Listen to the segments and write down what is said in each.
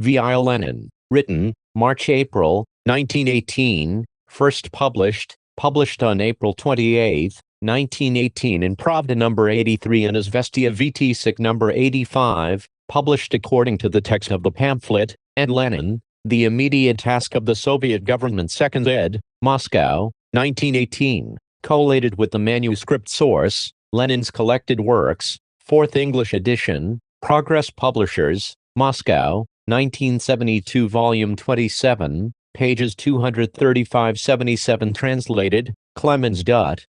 via Lenin. Written, March-April, 1918. First published on April 28, 1918 in Pravda number 83 and Izvestia Vitsik number 85, published according to the text of the pamphlet, and Lenin, The Immediate Task of the Soviet Government 2nd ed., Moscow, 1918. Collated with the manuscript source, Lenin's Collected Works, 4th English edition, Progress Publishers, Moscow, 1972 volume 27, pages 235-77 translated, Clemens.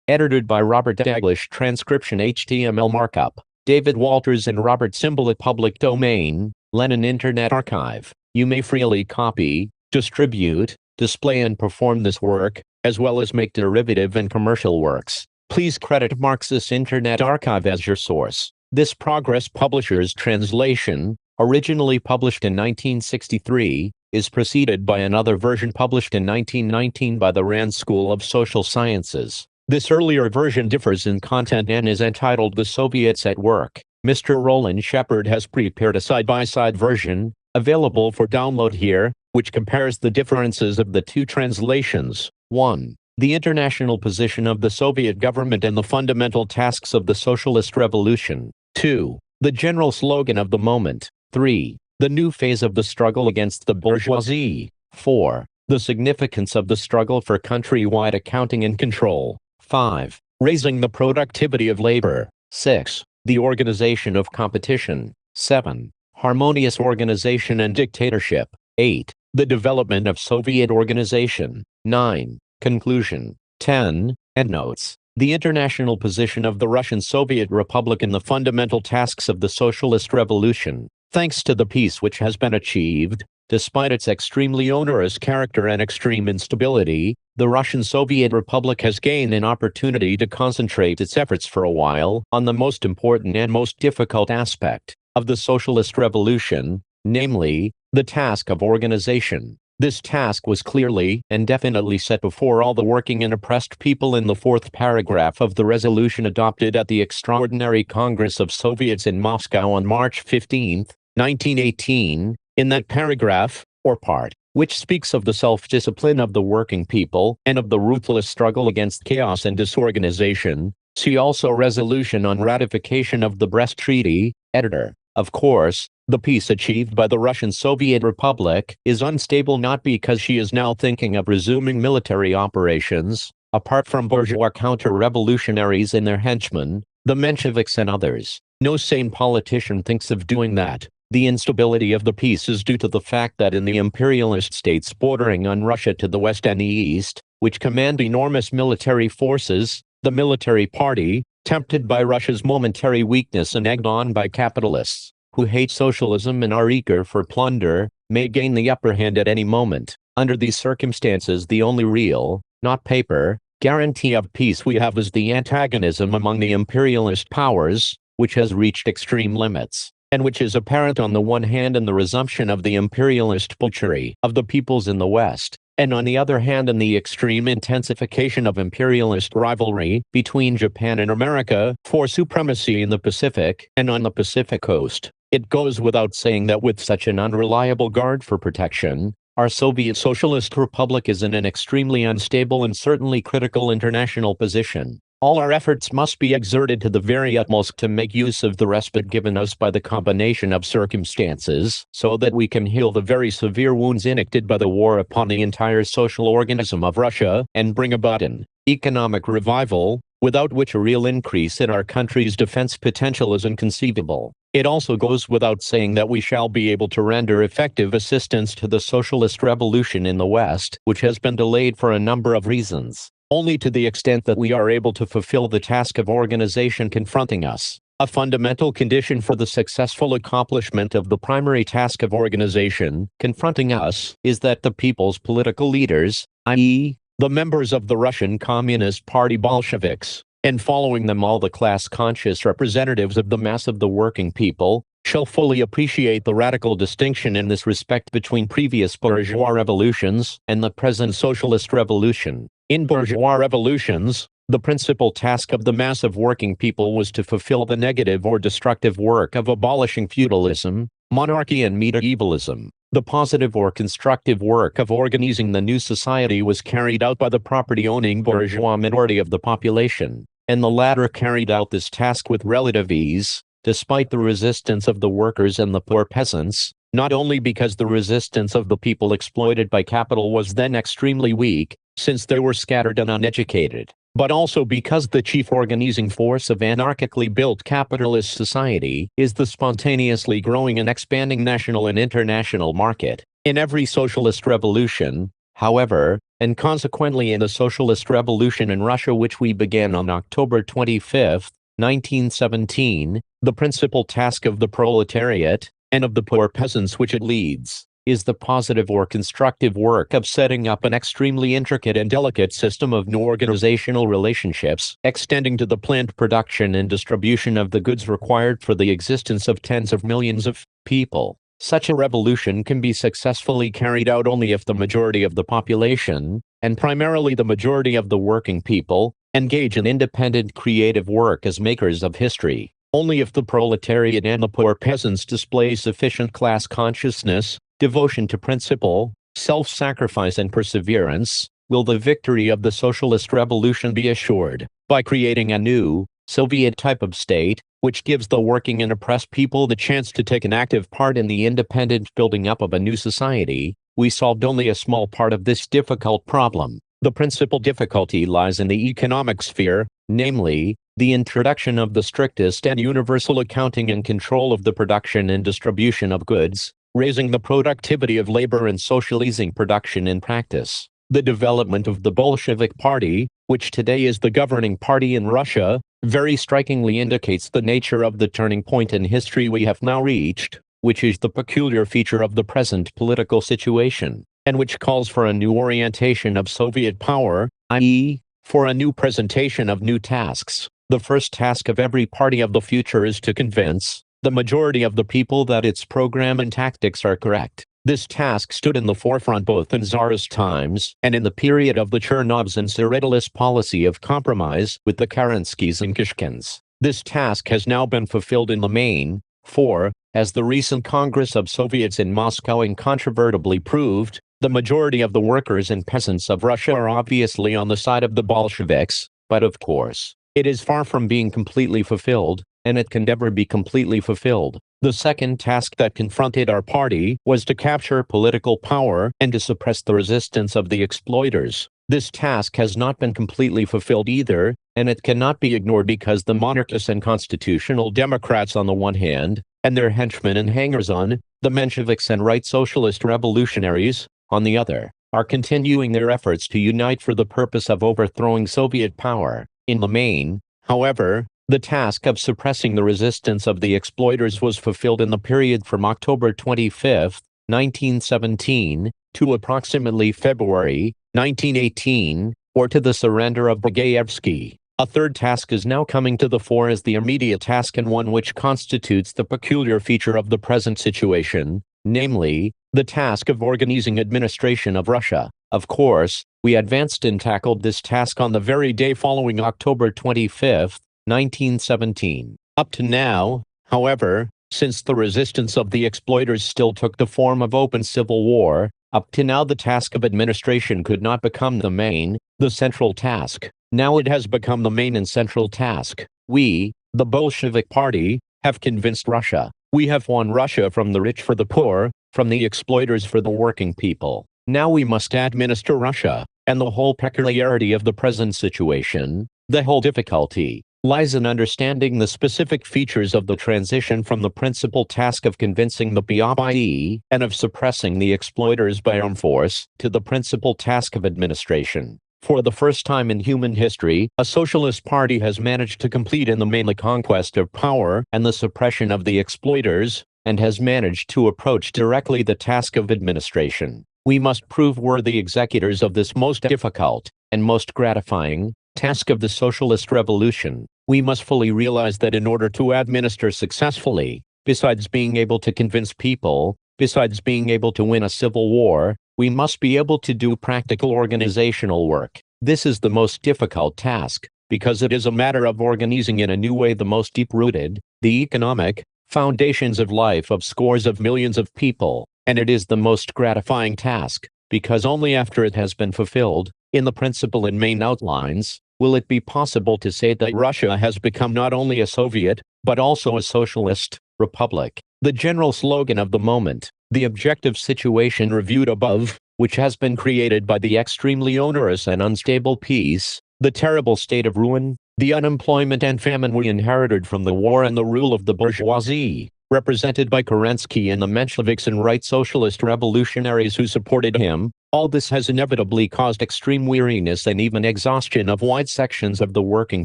Edited by Robert Daglish. Transcription HTML markup, David Walters and Robert Simbalit. Public domain, Lenin Internet Archive. You may freely copy, distribute, display and perform this work, as well as make derivative and commercial works. Please credit Marxist Internet Archive as your source. This Progress Publishers translation, originally published in 1963, is preceded by another version published in 1919 by the Rand School of Social Sciences. This earlier version differs in content and is entitled The Soviets at Work. Mr. Roland Shepard has prepared a side-by-side version, available for download here, which compares the differences of the two translations. 1. The international position of the Soviet government and the fundamental tasks of the socialist revolution. 2. The general slogan of the moment. 3. The new phase of the struggle against the bourgeoisie. 4. The significance of the struggle for countrywide accounting and control. 5. Raising the productivity of labor. 6. The organization of competition. 7. Harmonious organization and dictatorship. 8. The development of Soviet organization. 9. Conclusion. 10. Endnotes. The international position of the Russian Soviet Republic in the fundamental tasks of the socialist revolution. Thanks to the peace which has been achieved, despite its extremely onerous character and extreme instability, the Russian Soviet Republic has gained an opportunity to concentrate its efforts for a while on the most important and most difficult aspect of the socialist revolution, namely, the task of organization. This task was clearly and definitely set before all the working and oppressed people in the 4th paragraph of the resolution adopted at the Extraordinary Congress of Soviets in Moscow on March 15, 1918. In that paragraph, or part, which speaks of the self-discipline of the working people and of the ruthless struggle against chaos and disorganization, see also Resolution on Ratification of the Brest Treaty, editor. Of course, the peace achieved by the Russian Soviet Republic is unstable not because she is now thinking of resuming military operations, apart from bourgeois counter-revolutionaries and their henchmen, the Mensheviks and others. No sane politician thinks of doing that. The instability of the peace is due to the fact that in the imperialist states bordering on Russia to the west and the east, which command enormous military forces, the military party, tempted by Russia's momentary weakness and egged on by capitalists, who hate socialism and are eager for plunder, may gain the upper hand at any moment. Under these circumstances, the only real, not paper, guarantee of peace we have is the antagonism among the imperialist powers, which has reached extreme limits, and which is apparent on the one hand in the resumption of the imperialist butchery of the peoples in the West, and on the other hand in the extreme intensification of imperialist rivalry between Japan and America for supremacy in the Pacific and on the Pacific coast. It goes without saying that with such an unreliable guard for protection, our Soviet Socialist Republic is in an extremely unstable and certainly critical international position. All our efforts must be exerted to the very utmost to make use of the respite given us by the combination of circumstances, so that we can heal the very severe wounds inflicted by the war upon the entire social organism of Russia, and bring about an economic revival, without which a real increase in our country's defense potential is inconceivable. It also goes without saying that we shall be able to render effective assistance to the socialist revolution in the West, which has been delayed for a number of reasons, only to the extent that we are able to fulfill the task of organization confronting us. A fundamental condition for the successful accomplishment of the primary task of organization confronting us is that the people's political leaders, i.e., the members of the Russian Communist Party Bolsheviks, and following them all the class-conscious representatives of the mass of the working people, shall fully appreciate the radical distinction in this respect between previous bourgeois revolutions and the present socialist revolution. In bourgeois revolutions, the principal task of the mass of working people was to fulfill the negative or destructive work of abolishing feudalism, monarchy and medievalism. The positive or constructive work of organizing the new society was carried out by the property-owning bourgeois minority of the population, and the latter carried out this task with relative ease, despite the resistance of the workers and the poor peasants, not only because the resistance of the people exploited by capital was then extremely weak, since they were scattered and uneducated, but also because the chief organizing force of anarchically built capitalist society is the spontaneously growing and expanding national and international market. In every socialist revolution, however, and consequently in the socialist revolution in Russia which we began on October 25, 1917, the principal task of the proletariat, and of the poor peasants which it leads, is the positive or constructive work of setting up an extremely intricate and delicate system of new organizational relationships, extending to the planned production and distribution of the goods required for the existence of tens of millions of people. Such a revolution can be successfully carried out only if the majority of the population, and primarily the majority of the working people, engage in independent creative work as makers of history. Only if the proletariat and the poor peasants display sufficient class consciousness, devotion to principle, self-sacrifice and perseverance, will the victory of the socialist revolution be assured. By creating a new, Soviet type of state, which gives the working and oppressed people the chance to take an active part in the independent building up of a new society, we solved only a small part of this difficult problem. The principal difficulty lies in the economic sphere, namely, the introduction of the strictest and universal accounting and control of the production and distribution of goods, raising the productivity of labor and socializing production in practice. The development of the Bolshevik Party, which today is the governing party in Russia, very strikingly indicates the nature of the turning point in history we have now reached, which is the peculiar feature of the present political situation, and which calls for a new orientation of Soviet power, i.e., for a new presentation of new tasks. The first task of every party of the future is to convince the majority of the people that its program and tactics are correct. This task stood in the forefront both in Tsarist times and in the period of the Chernovs and Tsarettalis policy of compromise with the Kerenskys and Kishkins. This task has now been fulfilled in the main, for, as the recent Congress of Soviets in Moscow incontrovertibly proved, the majority of the workers and peasants of Russia are obviously on the side of the Bolsheviks, but of course, it is far from being completely fulfilled, and it can never be completely fulfilled. The second task that confronted our party was to capture political power and to suppress the resistance of the exploiters. This task has not been completely fulfilled either, and it cannot be ignored because the monarchists and constitutional Democrats on the one hand, and their henchmen and hangers-on, the Mensheviks and right socialist revolutionaries, on the other, are continuing their efforts to unite for the purpose of overthrowing Soviet power. In the main, however, the task of suppressing the resistance of the exploiters was fulfilled in the period from October 25, 1917, to approximately February 1918, or to the surrender of Bergaevsky. A third task is now coming to the fore as the immediate task and one which constitutes the peculiar feature of the present situation, namely, the task of organizing administration of Russia. Of course, we advanced and tackled this task on the very day following October 25, 1917. Up to now, however, since the resistance of the exploiters still took the form of open civil war, up to now the task of administration could not become the main, the central task. Now it has become the main and central task. We, the Bolshevik Party, have convinced Russia. We have won Russia from the rich for the poor, from the exploiters for the working people. Now we must administer Russia, and the whole peculiarity of the present situation, the whole difficulty, lies in understanding the specific features of the transition from the principal task of convincing the POIE and of suppressing the exploiters by armed force to the principal task of administration. For the first time in human history, a socialist party has managed to complete in the main the conquest of power and the suppression of the exploiters, and has managed to approach directly the task of administration. We must prove worthy executors of this most difficult, and most gratifying, task of the socialist revolution. We must fully realize that in order to administer successfully, besides being able to convince people, besides being able to win a civil war, we must be able to do practical organizational work. This is the most difficult task, because it is a matter of organizing in a new way the most deep-rooted, the economic, foundations of life of scores of millions of people. and it is the most gratifying task, because only after it has been fulfilled, in the principle and main outlines, will it be possible to say that Russia has become not only a Soviet, but also a socialist republic. The general slogan of the moment, the objective situation reviewed above, which has been created by the extremely onerous and unstable peace, the terrible state of ruin, the unemployment and famine we inherited from the war and the rule of the bourgeoisie, represented by Kerensky and the Mensheviks and right socialist revolutionaries who supported him, all this has inevitably caused extreme weariness and even exhaustion of wide sections of the working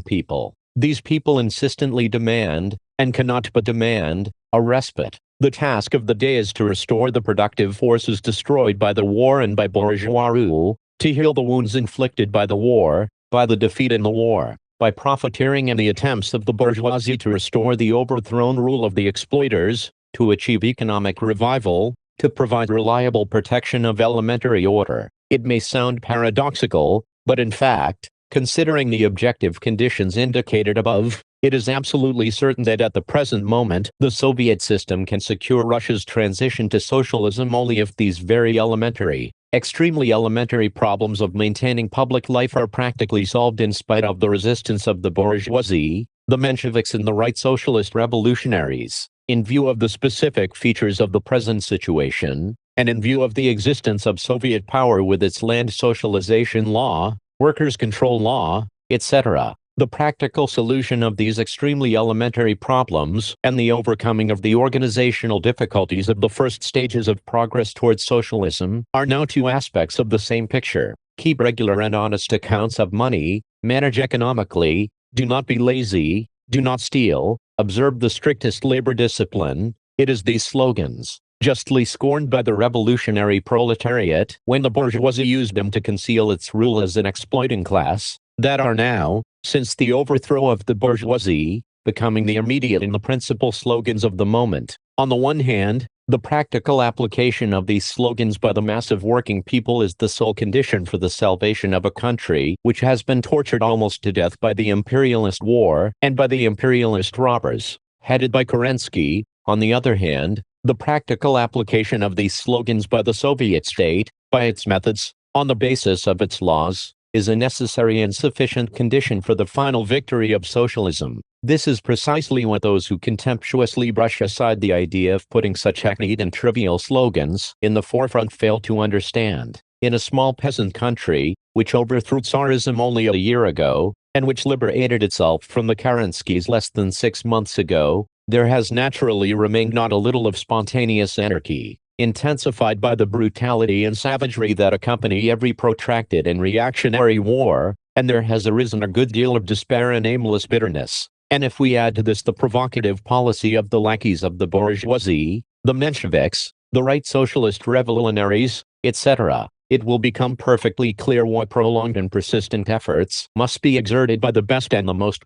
people. These people insistently demand, and cannot but demand, a respite. The task of the day is to restore the productive forces destroyed by the war and by bourgeois rule, to heal the wounds inflicted by the war, by the defeat in the war, by profiteering in the attempts of the bourgeoisie to restore the overthrown rule of the exploiters, to achieve economic revival, to provide reliable protection of elementary order. It may sound paradoxical, but in fact, considering the objective conditions indicated above, it is absolutely certain that at the present moment, the Soviet system can secure Russia's transition to socialism only if these very elementary, extremely elementary problems of maintaining public life are practically solved in spite of the resistance of the bourgeoisie, the Mensheviks and the right socialist revolutionaries. In view of the specific features of the present situation, and in view of the existence of Soviet power with its land socialization law, workers' control law, etc., the practical solution of these extremely elementary problems and the overcoming of the organizational difficulties of the first stages of progress towards socialism are now two aspects of the same picture. Keep regular and honest accounts of money, manage economically, do not be lazy, do not steal, observe the strictest labor discipline. It is these slogans, justly scorned by the revolutionary proletariat when the bourgeoisie used them to conceal its rule as an exploiting class, that are now, since the overthrow of the bourgeoisie, becoming the immediate and the principal slogans of the moment. On the one hand, the practical application of these slogans by the mass of working people is the sole condition for the salvation of a country which has been tortured almost to death by the imperialist war and by the imperialist robbers, headed by Kerensky. On the other hand, the practical application of these slogans by the Soviet state, by its methods, on the basis of its laws, is a necessary and sufficient condition for the final victory of socialism. This is precisely what those who contemptuously brush aside the idea of putting such hackneyed and trivial slogans in the forefront fail to understand. In a small peasant country, which overthrew Tsarism only a year ago, and which liberated itself from the Kerenskys less than 6 months ago, there has naturally remained not a little of spontaneous anarchy, intensified by the brutality and savagery that accompany every protracted and reactionary war, and there has arisen a good deal of despair and aimless bitterness. And if we add to this the provocative policy of the lackeys of the bourgeoisie, the Mensheviks, the right socialist revolutionaries, etc., it will become perfectly clear why prolonged and persistent efforts must be exerted by the best and the most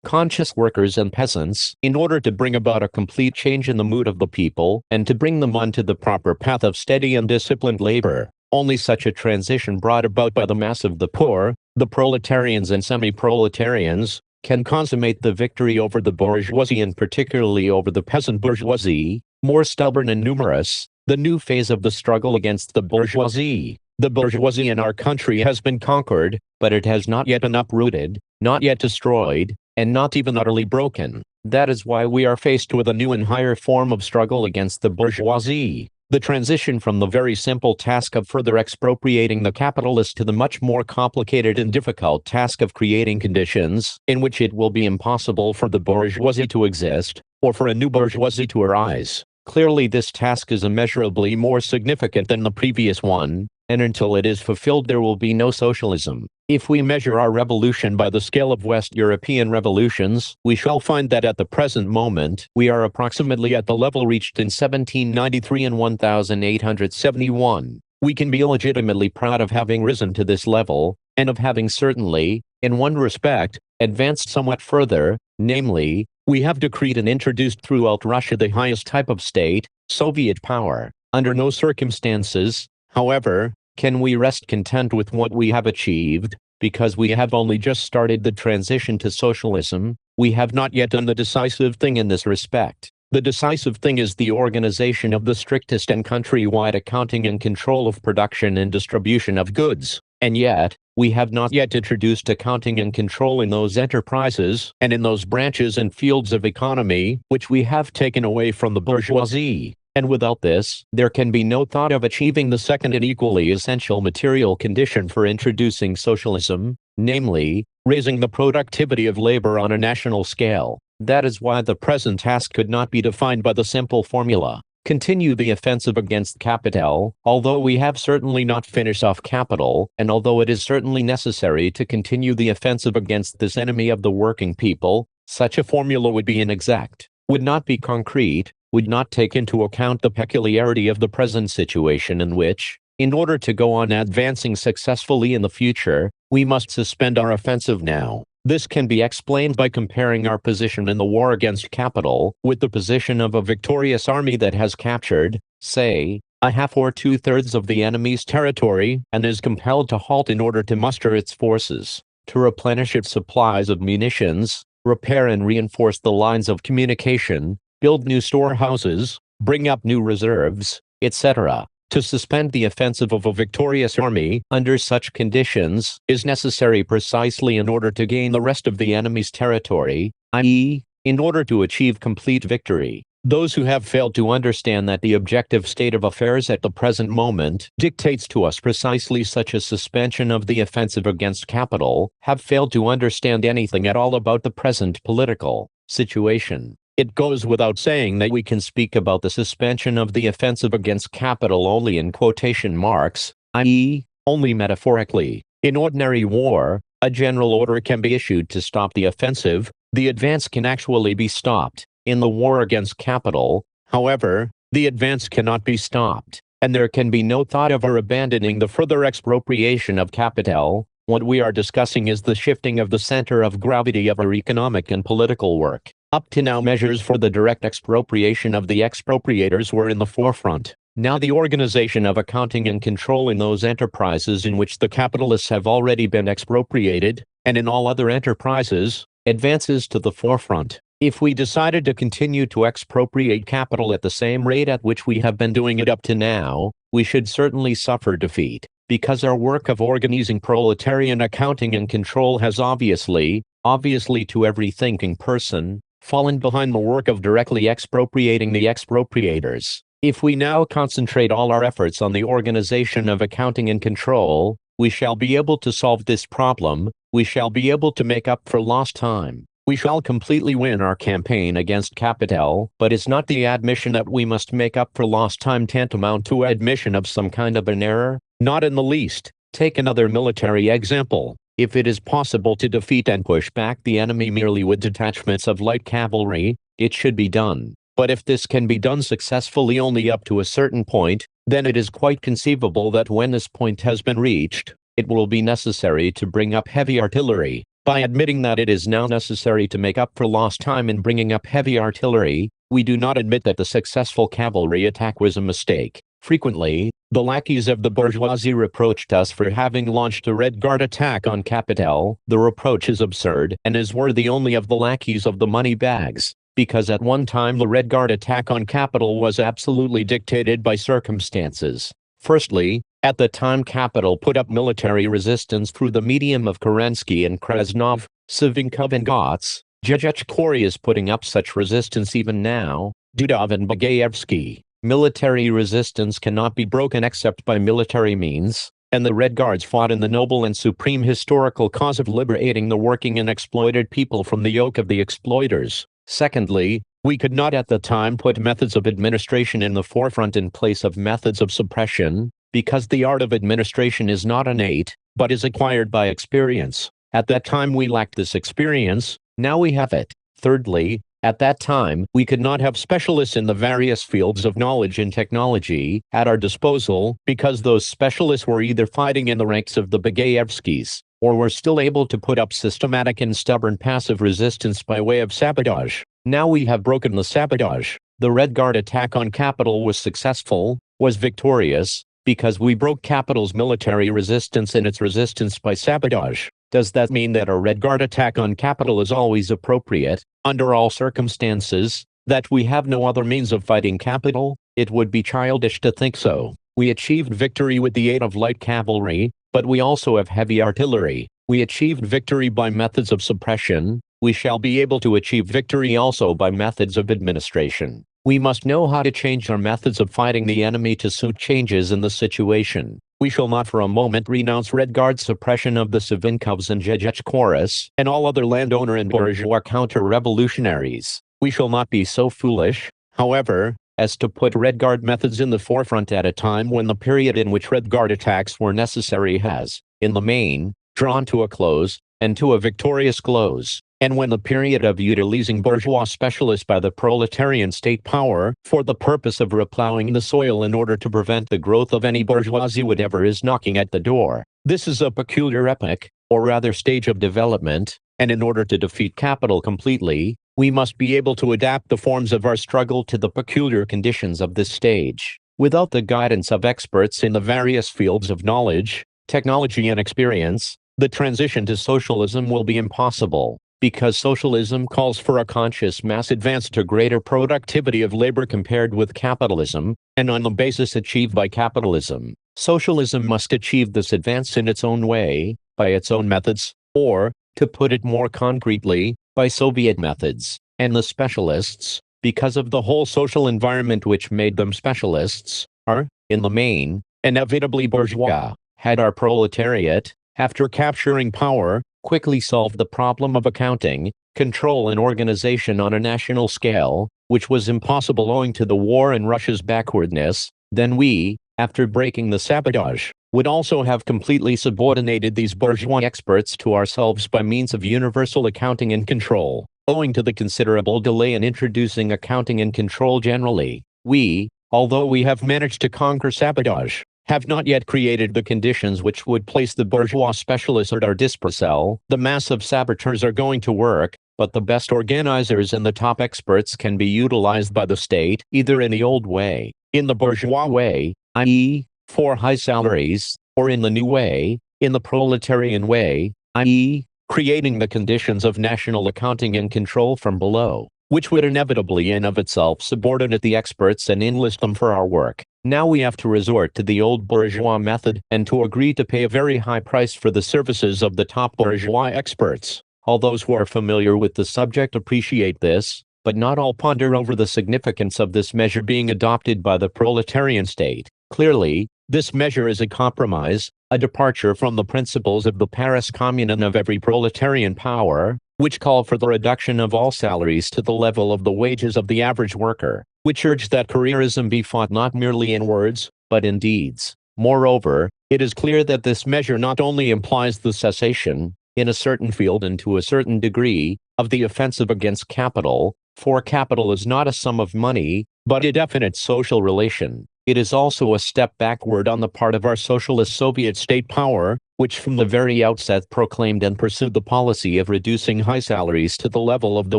conscious workers and peasants in order to bring about a complete change in the mood of the people and to bring them onto the proper path of steady and disciplined labor. Only such a transition brought about by the mass of the poor, the proletarians and semi-proletarians, can consummate the victory over the bourgeoisie and particularly over the peasant bourgeoisie, more stubborn and numerous. The new phase of the struggle against the bourgeoisie. The bourgeoisie in our country has been conquered, but it has not yet been uprooted, not yet destroyed, and not even utterly broken. That is why we are faced with a new and higher form of struggle against the bourgeoisie. The transition from the very simple task of further expropriating the capitalist to the much more complicated and difficult task of creating conditions in which it will be impossible for the bourgeoisie to exist, or for a new bourgeoisie to arise. Clearly this task is immeasurably more significant than the previous one, and until it is fulfilled there will be no socialism. If we measure our revolution by the scale of West European revolutions, we shall find that at the present moment, we are approximately at the level reached in 1793 and 1871. We can be legitimately proud of having risen to this level, and of having certainly, in one respect, advanced somewhat further, namely, we have decreed and introduced throughout Russia the highest type of state, Soviet power. Under no circumstances, however, can we rest content with what we have achieved, because we have only just started the transition to socialism. We have not yet done the decisive thing in this respect. The decisive thing is the organization of the strictest and countrywide accounting and control of production and distribution of goods. And yet, we have not yet introduced accounting and control in those enterprises and in those branches and fields of economy which we have taken away from the bourgeoisie. And without this, there can be no thought of achieving the second and equally essential material condition for introducing socialism, namely, raising the productivity of labor on a national scale. That is why the present task could not be defined by the simple formula, continue the offensive against capital, although we have certainly not finished off capital, and although it is certainly necessary to continue the offensive against this enemy of the working people. Such a formula would be inexact, would not be concrete, would not take into account the peculiarity of the present situation in which, in order to go on advancing successfully in the future, we must suspend our offensive now. This can be explained by comparing our position in the war against capital with the position of a victorious army that has captured, say, a half or two-thirds of the enemy's territory and is compelled to halt in order to muster its forces, to replenish its supplies of munitions, repair and reinforce the lines of communication, build new storehouses, bring up new reserves, etc. To suspend the offensive of a victorious army under such conditions is necessary precisely in order to gain the rest of the enemy's territory, i.e., in order to achieve complete victory. Those who have failed to understand that the objective state of affairs at the present moment dictates to us precisely such a suspension of the offensive against capital have failed to understand anything at all about the present political situation. It goes without saying that we can speak about the suspension of the offensive against capital only in quotation marks, i.e., only metaphorically. In ordinary war, a general order can be issued to stop the offensive, the advance can actually be stopped. In the war against capital, however, the advance cannot be stopped, and there can be no thought of our abandoning the further expropriation of capital. What we are discussing is the shifting of the center of gravity of our economic and political work. Up to now, measures for the direct expropriation of the expropriators were in the forefront. Now the organization of accounting and control in those enterprises in which the capitalists have already been expropriated, and in all other enterprises, advances to the forefront. If we decided to continue to expropriate capital at the same rate at which we have been doing it up to now, we should certainly suffer defeat, because our work of organizing proletarian accounting and control has obviously to every thinking person, fallen behind the work of directly expropriating the expropriators. If we now concentrate all our efforts on the organization of accounting and control, we shall be able to solve this problem, we shall be able to make up for lost time. We shall completely win our campaign against capital, but is not the admission that we must make up for lost time tantamount to admission of some kind of an error? Not in the least. Take another military example. If it is possible to defeat and push back the enemy merely with detachments of light cavalry, it should be done. But if this can be done successfully only up to a certain point, then it is quite conceivable that when this point has been reached, it will be necessary to bring up heavy artillery. By admitting that it is now necessary to make up for lost time in bringing up heavy artillery, we do not admit that the successful cavalry attack was a mistake. Frequently, the lackeys of the bourgeoisie reproached us for having launched a Red Guard attack on capital. The reproach is absurd and is worthy only of the lackeys of the money bags, because at one time the Red Guard attack on capital was absolutely dictated by circumstances. Firstly, at the time capital put up military resistance through the medium of Kerensky and Krasnov, Savinkov and Gotz. Zhezhkory is putting up such resistance even now, Dudov and Bagaevsky. Military resistance cannot be broken except by military means, and the Red Guards fought in the noble and supreme historical cause of liberating the working and exploited people from the yoke of the exploiters. Secondly, we could not at the time put methods of administration in the forefront in place of methods of suppression, because the art of administration is not innate, but is acquired by experience. At that time we lacked this experience, now we have it. Thirdly, at that time, we could not have specialists in the various fields of knowledge and technology at our disposal, because those specialists were either fighting in the ranks of the Bagaevskys, or were still able to put up systematic and stubborn passive resistance by way of sabotage. Now we have broken the sabotage. The Red Guard attack on capital was successful, was victorious, because we broke capital's military resistance and its resistance by sabotage. Does that mean that a Red Guard attack on capital is always appropriate, under all circumstances? That we have no other means of fighting capital? It would be childish to think so. We achieved victory with the aid of light cavalry, but we also have heavy artillery. We achieved victory by methods of suppression. We shall be able to achieve victory also by methods of administration. We must know how to change our methods of fighting the enemy to suit changes in the situation. We shall not for a moment renounce Red Guard suppression of the Savinkovs and Zhezhechkoris and all other landowner and bourgeois counter-revolutionaries. We shall not be so foolish, however, as to put Red Guard methods in the forefront at a time when the period in which Red Guard attacks were necessary has, in the main, drawn to a close, and to a victorious close, and when the period of utilizing bourgeois specialists by the proletarian state power for the purpose of replowing the soil in order to prevent the growth of any bourgeoisie whatever is knocking at the door. This is a peculiar epoch, or rather stage of development, and in order to defeat capital completely, we must be able to adapt the forms of our struggle to the peculiar conditions of this stage. Without the guidance of experts in the various fields of knowledge, technology and experience, the transition to socialism will be impossible, because socialism calls for a conscious mass advance to greater productivity of labor compared with capitalism, and on the basis achieved by capitalism. Socialism must achieve this advance in its own way, by its own methods, or, to put it more concretely, by Soviet methods, and the specialists, because of the whole social environment which made them specialists, are, in the main, inevitably bourgeois. Had our proletariat, after capturing power, quickly solved the problem of accounting, control and organization on a national scale, which was impossible owing to the war and Russia's backwardness, then we, after breaking the sabotage, would also have completely subordinated these bourgeois experts to ourselves by means of universal accounting and control. Owing to the considerable delay in introducing accounting and control generally, we, although we have managed to conquer sabotage, have not yet created the conditions which would place the bourgeois specialists at our disposal. The mass of saboteurs are going to work, but the best organizers and the top experts can be utilized by the state, either in the old way, in the bourgeois way, i.e., for high salaries, or in the new way, in the proletarian way, i.e., creating the conditions of national accounting and control from below, which would inevitably in of itself subordinate the experts and enlist them for our work. Now we have to resort to the old bourgeois method and to agree to pay a very high price for the services of the top bourgeois experts. All those who are familiar with the subject appreciate this, but not all ponder over the significance of this measure being adopted by the proletarian state. Clearly, this measure is a compromise, a departure from the principles of the Paris Commune and of every proletarian power, which call for the reduction of all salaries to the level of the wages of the average worker, which urge that careerism be fought not merely in words, but in deeds. Moreover, it is clear that this measure not only implies the cessation, in a certain field and to a certain degree, of the offensive against capital, for capital is not a sum of money, but a definite social relation. It is also a step backward on the part of our socialist Soviet state power, which from the very outset proclaimed and pursued the policy of reducing high salaries to the level of the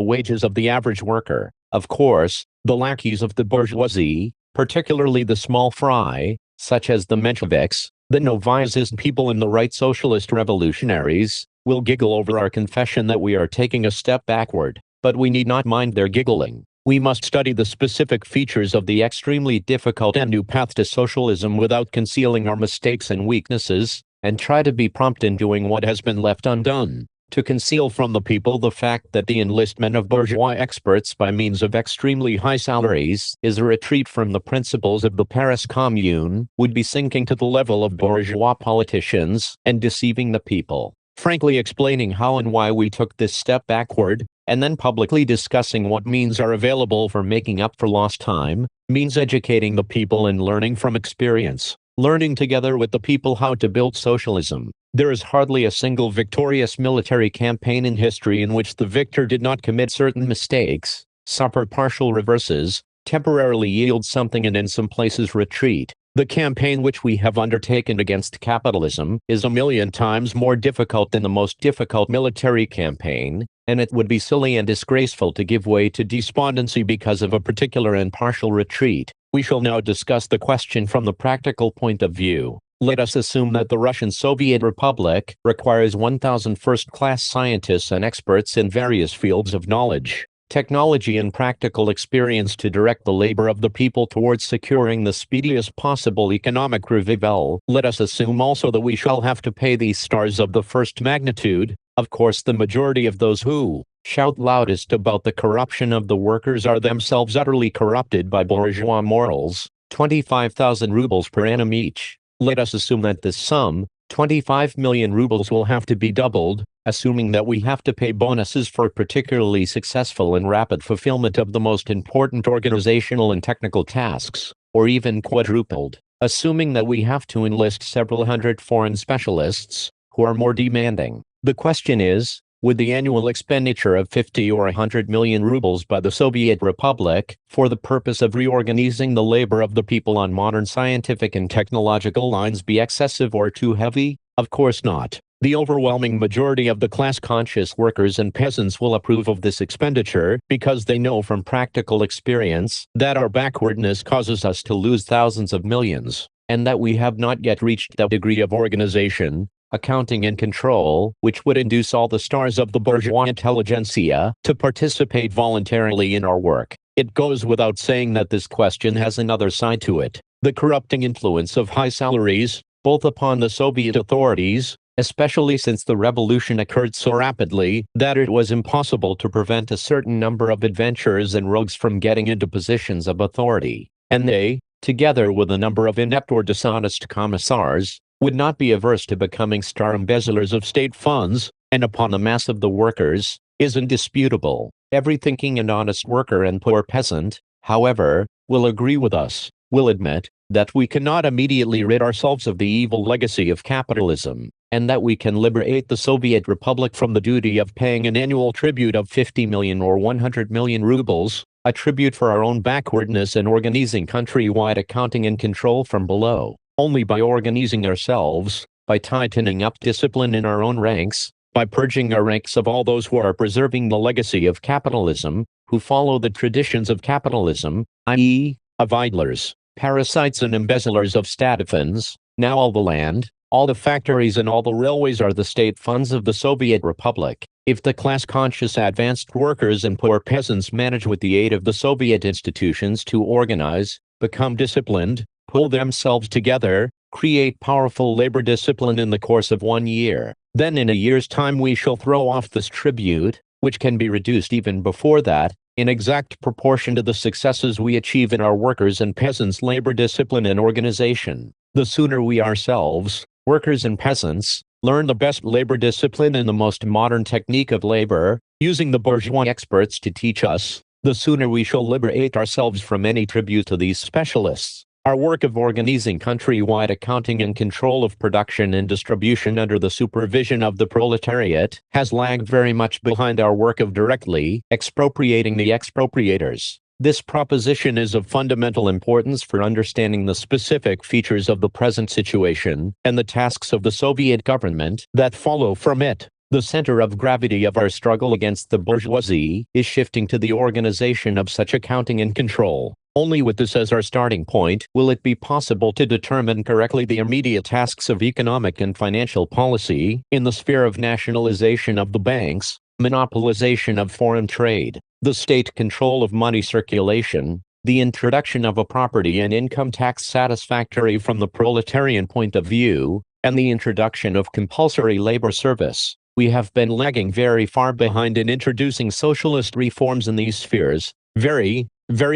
wages of the average worker. Of course, the lackeys of the bourgeoisie, particularly the small fry, such as the Mensheviks, the Novizhist people and the right socialist revolutionaries, will giggle over our confession that we are taking a step backward, but we need not mind their giggling. We must study the specific features of the extremely difficult and new path to socialism without concealing our mistakes and weaknesses, and try to be prompt in doing what has been left undone. To conceal from the people the fact that the enlistment of bourgeois experts by means of extremely high salaries is a retreat from the principles of the Paris Commune, would be sinking to the level of bourgeois politicians and deceiving the people. Frankly explaining how and why we took this step backward, and then publicly discussing what means are available for making up for lost time, means educating the people and learning from experience, learning together with the people how to build socialism. There is hardly a single victorious military campaign in history in which the victor did not commit certain mistakes, suffer partial reverses, temporarily yield something and in some places retreat. The campaign which we have undertaken against capitalism is a million times more difficult than the most difficult military campaign, and it would be silly and disgraceful to give way to despondency because of a particular and partial retreat. We shall now discuss the question from the practical point of view. Let us assume that the Russian Soviet Republic requires 1,000 first-class scientists and experts in various fields of knowledge. technology and practical experience to direct the labor of the people towards securing the speediest possible economic revival. Let us assume also that we shall have to pay these stars of the first magnitude. Of course, the majority of those who shout loudest about the corruption of the workers are themselves utterly corrupted by bourgeois morals. 25,000 rubles per annum each. Let us assume that this sum, 25 million rubles, will have to be doubled, assuming that we have to pay bonuses for particularly successful and rapid fulfillment of the most important organizational and technical tasks, or even quadrupled, assuming that we have to enlist several hundred foreign specialists, who are more demanding. The question is, with the annual expenditure of 50 or 100 million rubles by the Soviet Republic, for the purpose of reorganizing the labor of the people on modern scientific and technological lines, be excessive or too heavy? Of course not. The overwhelming majority of the class-conscious workers and peasants will approve of this expenditure, because they know from practical experience that our backwardness causes us to lose thousands of millions, and that we have not yet reached that degree of organization, accounting and control, which would induce all the stars of the bourgeois intelligentsia to participate voluntarily in our work. It goes without saying that this question has another side to it: the corrupting influence of high salaries, both upon the Soviet authorities, especially since the revolution occurred so rapidly that it was impossible to prevent a certain number of adventurers and rogues from getting into positions of authority, and they, together with a number of inept or dishonest commissars, would not be averse to becoming star embezzlers of state funds, and upon the mass of the workers, is indisputable. Every thinking and honest worker and poor peasant, however, will agree with us, will admit, that we cannot immediately rid ourselves of the evil legacy of capitalism, and that we can liberate the Soviet Republic from the duty of paying an annual tribute of 50 million or 100 million rubles, a tribute for our own backwardness and organizing country-wide accounting and control from below. Only by organizing ourselves, by tightening up discipline in our own ranks, by purging our ranks of all those who are preserving the legacy of capitalism, who follow the traditions of capitalism, i.e., of idlers, parasites and embezzlers of statifans. Now all the land, all the factories and all the railways are the state funds of the Soviet Republic. If the class-conscious advanced workers and poor peasants manage with the aid of the Soviet institutions to organize, become disciplined, pull themselves together, create powerful labor discipline in the course of 1 year, then in a year's time we shall throw off this tribute, which can be reduced even before that, in exact proportion to the successes we achieve in our workers' and peasants' labor discipline and organization. The sooner we ourselves, workers and peasants, learn the best labor discipline and the most modern technique of labor, using the bourgeois experts to teach us, the sooner we shall liberate ourselves from any tribute to these specialists. Our work of organizing country-wide accounting and control of production and distribution under the supervision of the proletariat has lagged very much behind our work of directly expropriating the expropriators. This proposition is of fundamental importance for understanding the specific features of the present situation and the tasks of the Soviet government that follow from it. The center of gravity of our struggle against the bourgeoisie is shifting to the organization of such accounting and control. Only with this as our starting point will it be possible to determine correctly the immediate tasks of economic and financial policy in the sphere of nationalization of the banks, monopolization of foreign trade, the state control of money circulation, the introduction of a property and income tax satisfactory from the proletarian point of view, and the introduction of compulsory labor service. We have been lagging very far behind in introducing socialist reforms in these spheres, very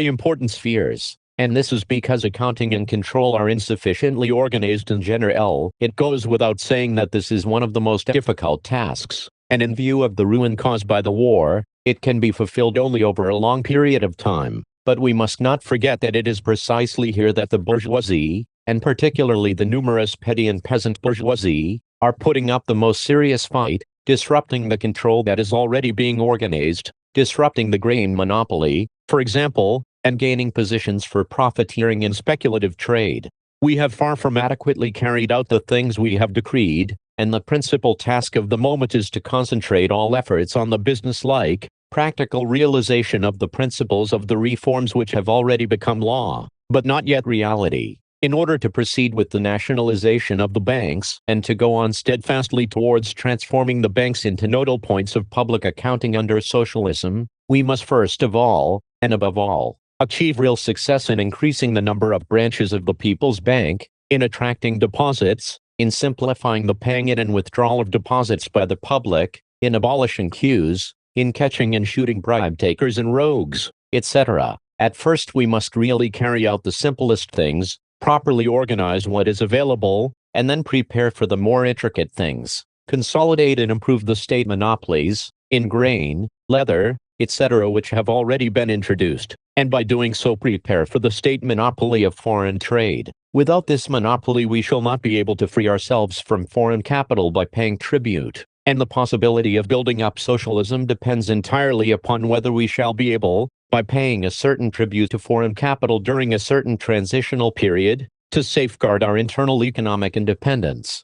important spheres, and this is because accounting and control are insufficiently organized in general. It goes without saying that this is one of the most difficult tasks, and in view of the ruin caused by the war, it can be fulfilled only over a long period of time. But we must not forget that it is precisely here that the bourgeoisie, and particularly the numerous petty and peasant bourgeoisie, are putting up the most serious fight, disrupting the control that is already being organized, disrupting the grain monopoly, for example, and gaining positions for profiteering in speculative trade. We have far from adequately carried out the things we have decreed, and the principal task of the moment is to concentrate all efforts on the business-like, practical realization of the principles of the reforms which have already become law, but not yet reality. In order to proceed with the nationalization of the banks, and to go on steadfastly towards transforming the banks into nodal points of public accounting under socialism, we must first of all, and above all, achieve real success in increasing the number of branches of the People's Bank, in attracting deposits, in simplifying the paying in and withdrawal of deposits by the public, in abolishing queues, in catching and shooting bribe takers and rogues, etc. At first we must really carry out the simplest things, properly organize what is available, and then prepare for the more intricate things. Consolidate and improve the state monopolies, in grain, leather, etc. which have already been introduced, and by doing so prepare for the state monopoly of foreign trade. Without this monopoly we shall not be able to free ourselves from foreign capital by paying tribute, and the possibility of building up socialism depends entirely upon whether we shall be able, by paying a certain tribute to foreign capital during a certain transitional period, to safeguard our internal economic independence.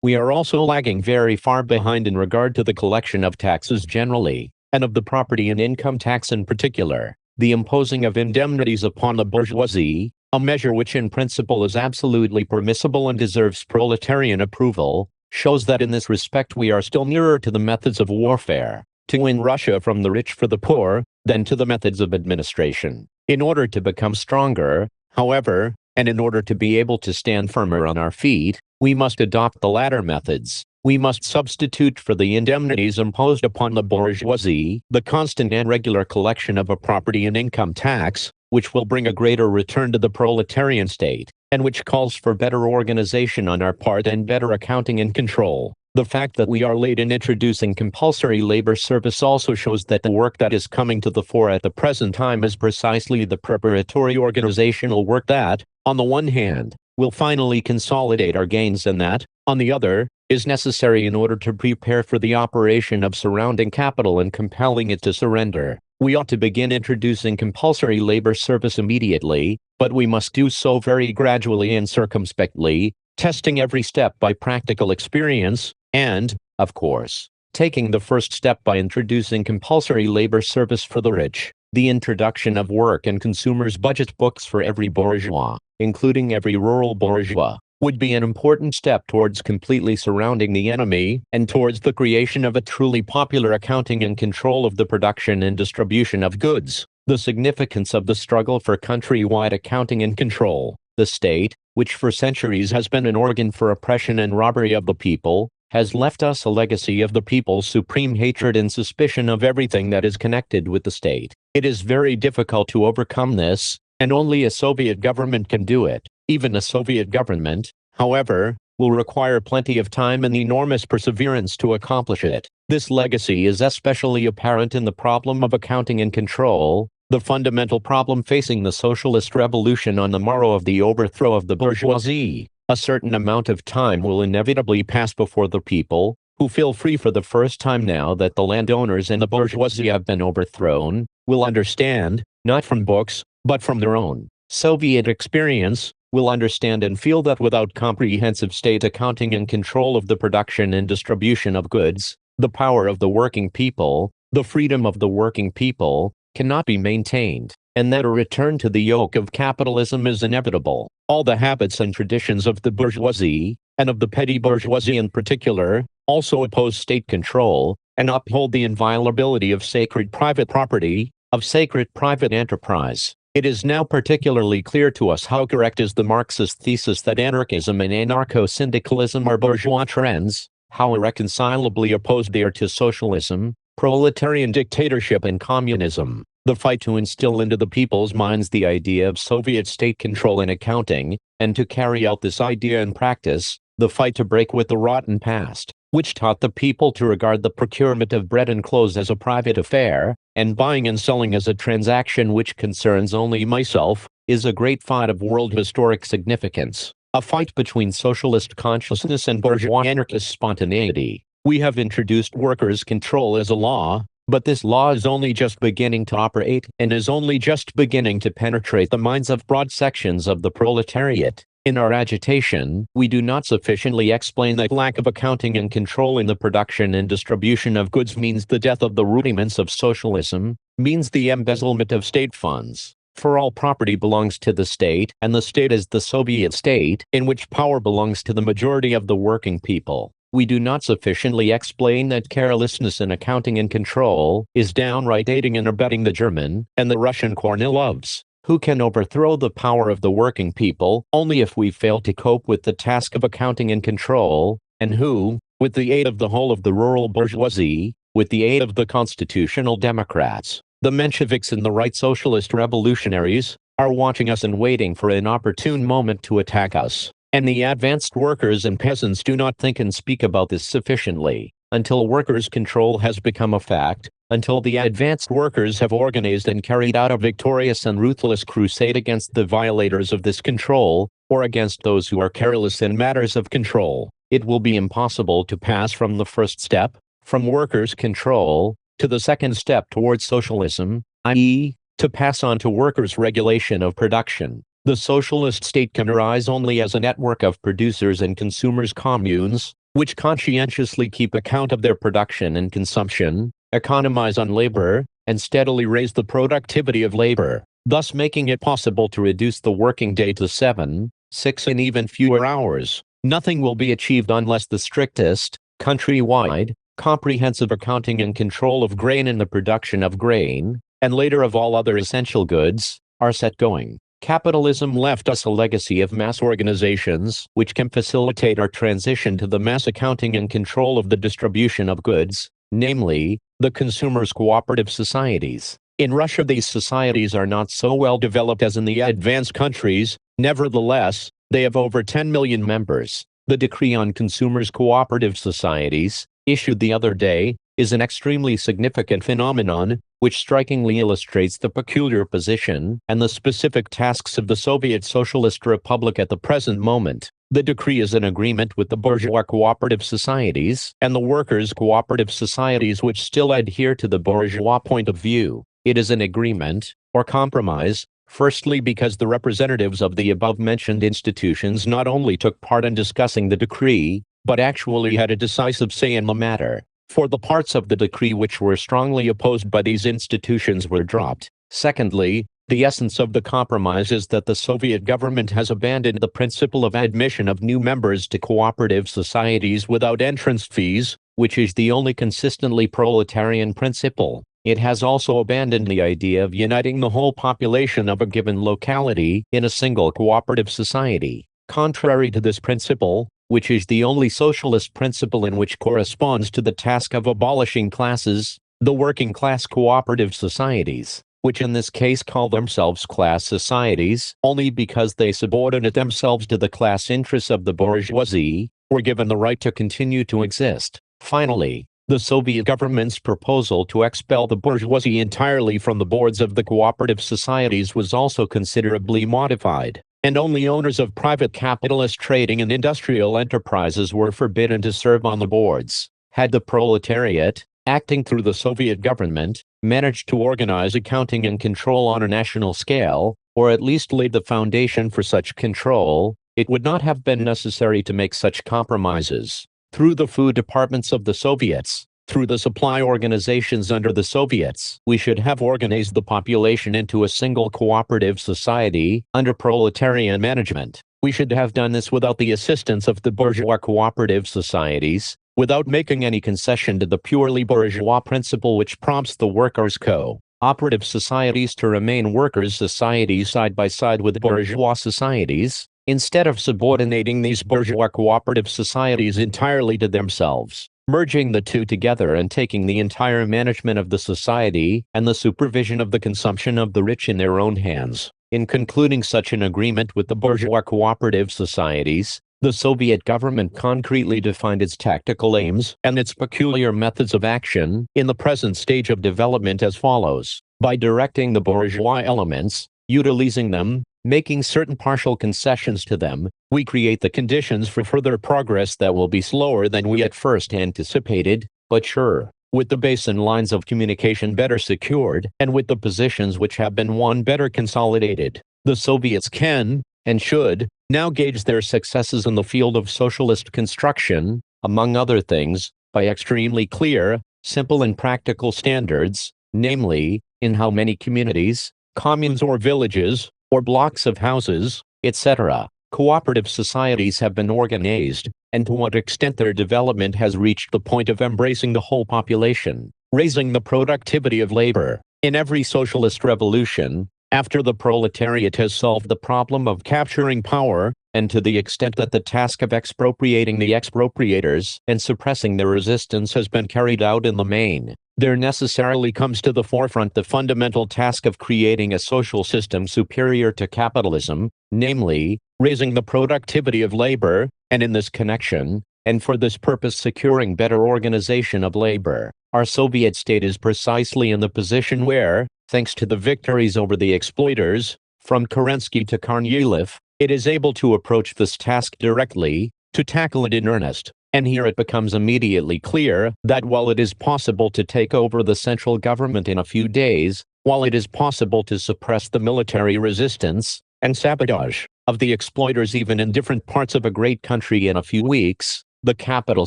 We are also lagging very far behind in regard to the collection of taxes generally, and of the property and income tax in particular. The imposing of indemnities upon the bourgeoisie, a measure which in principle is absolutely permissible and deserves proletarian approval, shows that in this respect we are still nearer to the methods of warfare, to win Russia from the rich for the poor, than to the methods of administration. In order to become stronger, however, and in order to be able to stand firmer on our feet, we must adopt the latter methods. We must substitute for the indemnities imposed upon the bourgeoisie the constant and regular collection of a property and income tax, which will bring a greater return to the proletarian state, and which calls for better organization on our part and better accounting and control. The fact that we are late in introducing compulsory labor service also shows that the work that is coming to the fore at the present time is precisely the preparatory organizational work that, on the one hand, will finally consolidate our gains and that, on the other, is necessary in order to prepare for the operation of surrounding capital and compelling it to surrender. We ought to begin introducing compulsory labor service immediately, but we must do so very gradually and circumspectly, testing every step by practical experience, and, of course, taking the first step by introducing compulsory labor service for the rich. The introduction of work and consumers' budget books for every bourgeois, including every rural bourgeois, would be an important step towards completely surrounding the enemy and towards the creation of a truly popular accounting and control of the production and distribution of goods. The significance of the struggle for country-wide accounting and control. The state, which for centuries has been an organ for oppression and robbery of the people, has left us a legacy of the people's supreme hatred and suspicion of everything that is connected with the state. It is very difficult to overcome this, and only a Soviet government can do it. Even a Soviet government, however, will require plenty of time and enormous perseverance to accomplish it. This legacy is especially apparent in the problem of accounting and control, the fundamental problem facing the socialist revolution on the morrow of the overthrow of the bourgeoisie. A certain amount of time will inevitably pass before the people, who feel free for the first time now that the landowners and the bourgeoisie have been overthrown, will understand, not from books, but from their own Soviet experience, will understand and feel that without comprehensive state accounting and control of the production and distribution of goods, the power of the working people, the freedom of the working people, cannot be maintained, and that a return to the yoke of capitalism is inevitable. All the habits and traditions of the bourgeoisie, and of the petty bourgeoisie in particular, also oppose state control, and uphold the inviolability of sacred private property, of sacred private enterprise. It is now particularly clear to us how correct is the Marxist thesis that anarchism and anarcho-syndicalism are bourgeois trends, how irreconcilably opposed they are to socialism, proletarian dictatorship and communism. The fight to instill into the people's minds the idea of Soviet state control and accounting, and to carry out this idea in practice, the fight to break with the rotten past, which taught the people to regard the procurement of bread and clothes as a private affair, and buying and selling as a transaction which concerns only myself, is a great fight of world historic significance, a fight between socialist consciousness and bourgeois anarchist spontaneity. We have introduced workers' control as a law, but this law is only just beginning to operate and is only just beginning to penetrate the minds of broad sections of the proletariat. In our agitation, we do not sufficiently explain that lack of accounting and control in the production and distribution of goods means the death of the rudiments of socialism, means the embezzlement of state funds. For all property belongs to the state, and the state is the Soviet state, in which power belongs to the majority of the working people. we do not sufficiently explain that carelessness in accounting and control is downright aiding and abetting the German and the Russian Kornilovs, who can overthrow the power of the working people only if we fail to cope with the task of accounting and control, and who, with the aid of the whole of the rural bourgeoisie, with the aid of the constitutional Democrats, the Mensheviks and the right socialist revolutionaries, are watching us and waiting for an opportune moment to attack us. And the advanced workers and peasants do not think and speak about this sufficiently. Until workers' control has become a fact, until the advanced workers have organized and carried out a victorious and ruthless crusade against the violators of this control, or against those who are careless in matters of control, it will be impossible to pass from the first step, from workers' control, to the second step towards socialism, i.e., to pass on to workers' regulation of production. The socialist state can arise only as a network of producers and consumers' communes, which conscientiously keep account of their production and consumption, economize on labor, and steadily raise the productivity of labor, thus making it possible to reduce the working day to 7, 6 and even fewer hours. Nothing will be achieved unless the strictest, country-wide, comprehensive accounting and control of grain and the production of grain, and later of all other essential goods, are set going. Capitalism left us a legacy of mass organizations which can facilitate our transition to the mass accounting and control of the distribution of goods, namely, the consumers' cooperative societies. In Russia, these societies are not so well developed as in the advanced countries. Nevertheless, they have over 10 million members. The decree on consumers' cooperative societies, issued the other day, is an extremely significant phenomenon, which strikingly illustrates the peculiar position and the specific tasks of the Soviet Socialist Republic at the present moment. The decree is an agreement with the bourgeois cooperative societies and the workers' cooperative societies which still adhere to the bourgeois point of view. It is an agreement, or compromise, firstly because the representatives of the above-mentioned institutions not only took part in discussing the decree, but actually had a decisive say in the matter. For the parts of the decree which were strongly opposed by these institutions were dropped. Secondly, the essence of the compromise is that the Soviet government has abandoned the principle of admission of new members to cooperative societies without entrance fees, which is the only consistently proletarian principle. It has also abandoned the idea of uniting the whole population of a given locality in a single cooperative society. Contrary to this principle, which is the only socialist principle in which corresponds to the task of abolishing classes, the working class cooperative societies, which in this case call themselves class societies only because they subordinate themselves to the class interests of the bourgeoisie, were given the right to continue to exist. Finally, the Soviet government's proposal to expel the bourgeoisie entirely from the boards of the cooperative societies was also considerably modified, and only owners of private capitalist trading and industrial enterprises were forbidden to serve on the boards. Had the proletariat, acting through the Soviet government, managed to organize accounting and control on a national scale, or at least laid the foundation for such control, it would not have been necessary to make such compromises. Through the food departments of the Soviets, through the supply organizations under the Soviets, we should have organized the population into a single cooperative society under proletarian management. We should have done this without the assistance of the bourgeois cooperative societies, without making any concession to the purely bourgeois principle which prompts the workers' co-operative societies to remain workers' societies side by side with bourgeois societies, instead of subordinating these bourgeois cooperative societies entirely to themselves, merging the two together and taking the entire management of the society and the supervision of the consumption of the rich in their own hands. In concluding such an agreement with the bourgeois cooperative societies, the Soviet government concretely defined its tactical aims and its peculiar methods of action in the present stage of development as follows: by directing the bourgeois elements, utilizing them, making certain partial concessions to them, we create the conditions for further progress that will be slower than we at first anticipated, but sure. With the base and lines of communication better secured, and with the positions which have been won better consolidated, the Soviets can, and should, now gauge their successes in the field of socialist construction, among other things, by extremely clear, simple and practical standards, namely, in how many communities, communes or villages, or blocks of houses, etc., cooperative societies have been organized, and to what extent their development has reached the point of embracing the whole population, raising the productivity of labor. In every socialist revolution, after the proletariat has solved the problem of capturing power, and to the extent that the task of expropriating the expropriators and suppressing their resistance has been carried out in the main, there necessarily comes to the forefront the fundamental task of creating a social system superior to capitalism, namely, raising the productivity of labor, and in this connection, and for this purpose securing better organization of labor. Our Soviet state is precisely in the position where, thanks to the victories over the exploiters, from Kerensky to Kornilov, it is able to approach this task directly, to tackle it in earnest. And here it becomes immediately clear that while it is possible to take over the central government in a few days, while it is possible to suppress the military resistance and sabotage of the exploiters even in different parts of a great country in a few weeks, the capital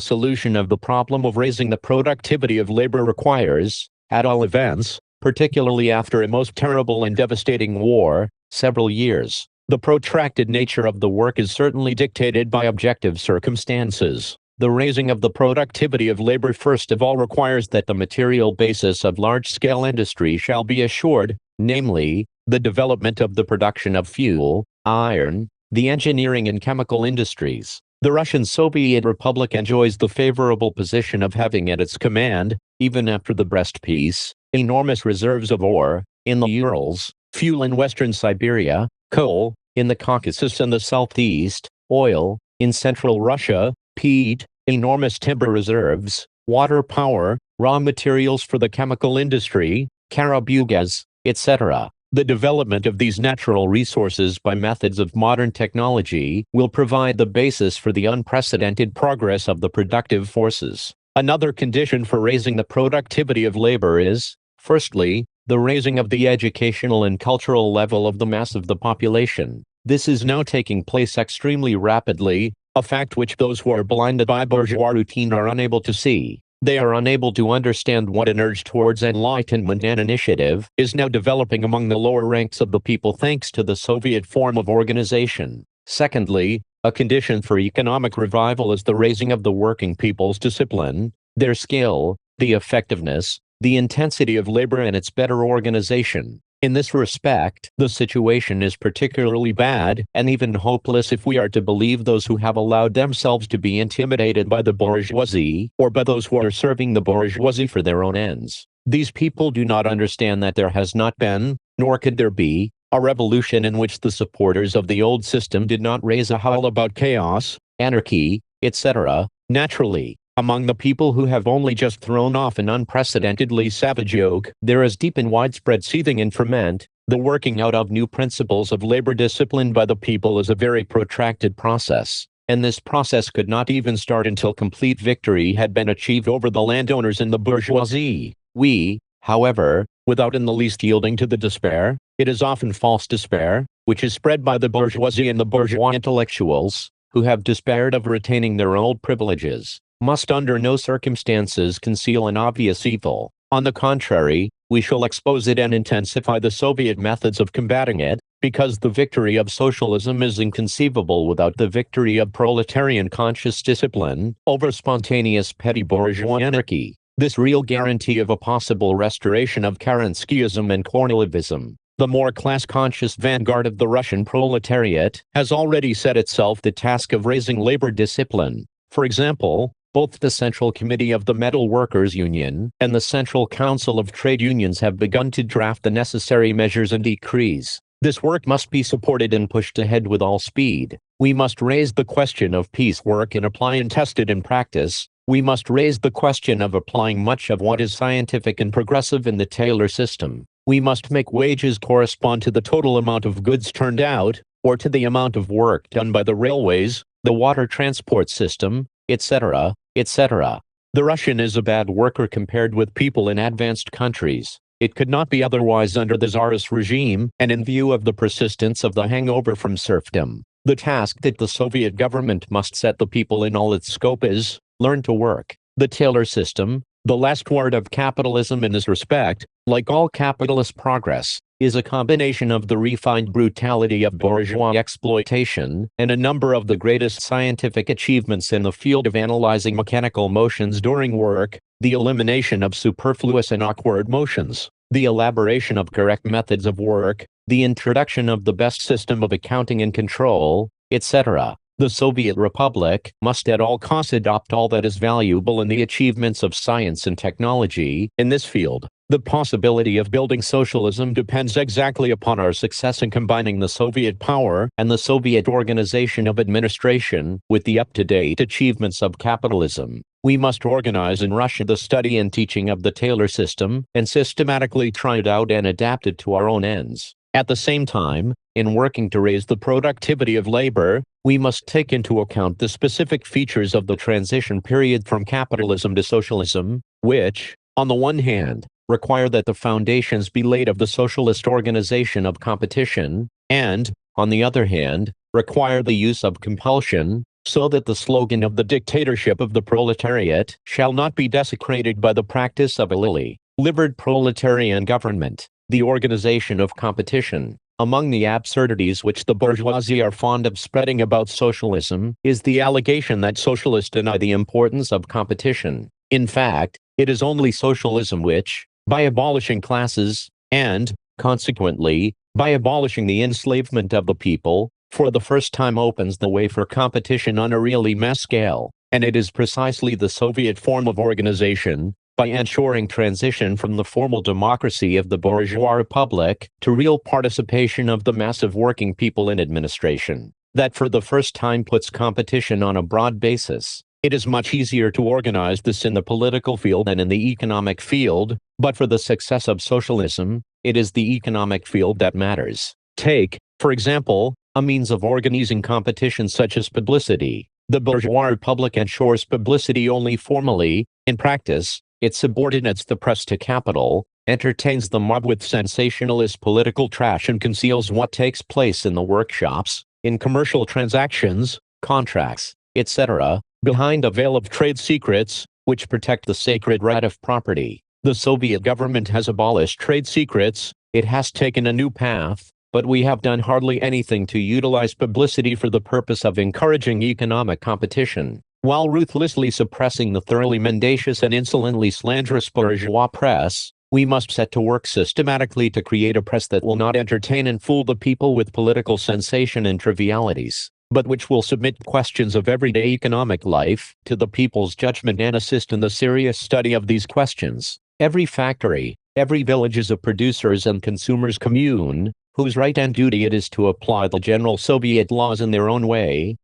solution of the problem of raising the productivity of labor requires, at all events, particularly after a most terrible and devastating war, several years. The protracted nature of the work is certainly dictated by objective circumstances. The raising of the productivity of labor first of all requires that the material basis of large-scale industry shall be assured, namely, the development of the production of fuel, iron, the engineering and chemical industries. The Russian Soviet Republic enjoys the favorable position of having at its command, even after the Brest Peace, enormous reserves of ore, in the Urals, fuel in western Siberia, coal, in the Caucasus and the southeast, oil, in central Russia, peat, enormous timber reserves, water power, raw materials for the chemical industry, Karabugas, etc. The development of these natural resources by methods of modern technology will provide the basis for the unprecedented progress of the productive forces. Another condition for raising the productivity of labor is, firstly, the raising of the educational and cultural level of the mass of the population. This is now taking place extremely rapidly, a fact which those who are blinded by bourgeois routine are unable to see. They are unable to understand what an urge towards enlightenment and initiative is now developing among the lower ranks of the people thanks to the Soviet form of organization. Secondly, a condition for economic revival is the raising of the working people's discipline, their skill, the effectiveness, the intensity of labor and its better organization. In this respect, the situation is particularly bad and even hopeless if we are to believe those who have allowed themselves to be intimidated by the bourgeoisie, or by those who are serving the bourgeoisie for their own ends. These people do not understand that there has not been, nor could there be, a revolution in which the supporters of the old system did not raise a howl about chaos, anarchy, etc. Naturally, among the people who have only just thrown off an unprecedentedly savage yoke, there is deep and widespread seething and ferment. The working out of new principles of labor discipline by the people is a very protracted process, and this process could not even start until complete victory had been achieved over the landowners and the bourgeoisie. We, however, without in the least yielding to the despair, it is often false despair, which is spread by the bourgeoisie and the bourgeois intellectuals, who have despaired of retaining their old privileges, must under no circumstances conceal an obvious evil. On the contrary, we shall expose it and intensify the Soviet methods of combating it, because the victory of socialism is inconceivable without the victory of proletarian conscious discipline over spontaneous petty bourgeois anarchy. This real guarantee of a possible restoration of Kerenskyism and Kornilovism, the more class-conscious vanguard of the Russian proletariat, has already set itself the task of raising labor discipline. For example, both the Central Committee of the Metal Workers Union and the Central Council of Trade Unions have begun to draft the necessary measures and decrees. This work must be supported and pushed ahead with all speed. We must raise the question of piecework and apply and test it in practice. We must raise the question of applying much of what is scientific and progressive in the Taylor system. We must make wages correspond to the total amount of goods turned out, or to the amount of work done by the railways, the water transport system, etc., etc. The Russian is a bad worker compared with people in advanced countries. It could not be otherwise under the Tsarist regime, and in view of the persistence of the hangover from serfdom. The task that the Soviet government must set the people in all its scope is, learn to work. The Taylor system, the last word of capitalism in this respect, like all capitalist progress, is a combination of the refined brutality of bourgeois exploitation and a number of the greatest scientific achievements in the field of analyzing mechanical motions during work, the elimination of superfluous and awkward motions, the elaboration of correct methods of work, the introduction of the best system of accounting and control, etc. The Soviet Republic must at all costs adopt all that is valuable in the achievements of science and technology in this field. The possibility of building socialism depends exactly upon our success in combining the Soviet power and the Soviet organization of administration with the up-to-date achievements of capitalism. We must organize in Russia the study and teaching of the Taylor system and systematically try it out and adapt it to our own ends. At the same time, in working to raise the productivity of labor, we must take into account the specific features of the transition period from capitalism to socialism, which, on the one hand, require that the foundations be laid of the socialist organization of competition, and, on the other hand, require the use of compulsion, so that the slogan of the dictatorship of the proletariat shall not be desecrated by the practice of a lily-livered proletarian government. The organization of competition. Among the absurdities which the bourgeoisie are fond of spreading about socialism is the allegation that socialists deny the importance of competition. In fact, it is only socialism which, by abolishing classes, and, consequently, by abolishing the enslavement of the people, for the first time opens the way for competition on a really mass scale, and it is precisely the Soviet form of organization, by ensuring transition from the formal democracy of the bourgeois republic to real participation of the mass of working people in administration, that for the first time puts competition on a broad basis. It is much easier to organize this in the political field than in the economic field, but for the success of socialism, it is the economic field that matters. Take, for example, a means of organizing competition such as publicity. The bourgeois republic ensures publicity only formally. In practice, it subordinates the press to capital, entertains the mob with sensationalist political trash, and conceals what takes place in the workshops, in commercial transactions, contracts, etc., behind a veil of trade secrets, which protect the sacred right of property. The Soviet government has abolished trade secrets, it has taken a new path, but we have done hardly anything to utilize publicity for the purpose of encouraging economic competition. While ruthlessly suppressing the thoroughly mendacious and insolently slanderous bourgeois press, we must set to work systematically to create a press that will not entertain and fool the people with political sensation and trivialities, but which will submit questions of everyday economic life to the people's judgment and assist in the serious study of these questions. Every factory, every village is a producers' and consumers' commune, whose right and duty it is to apply the general Soviet laws in their own way,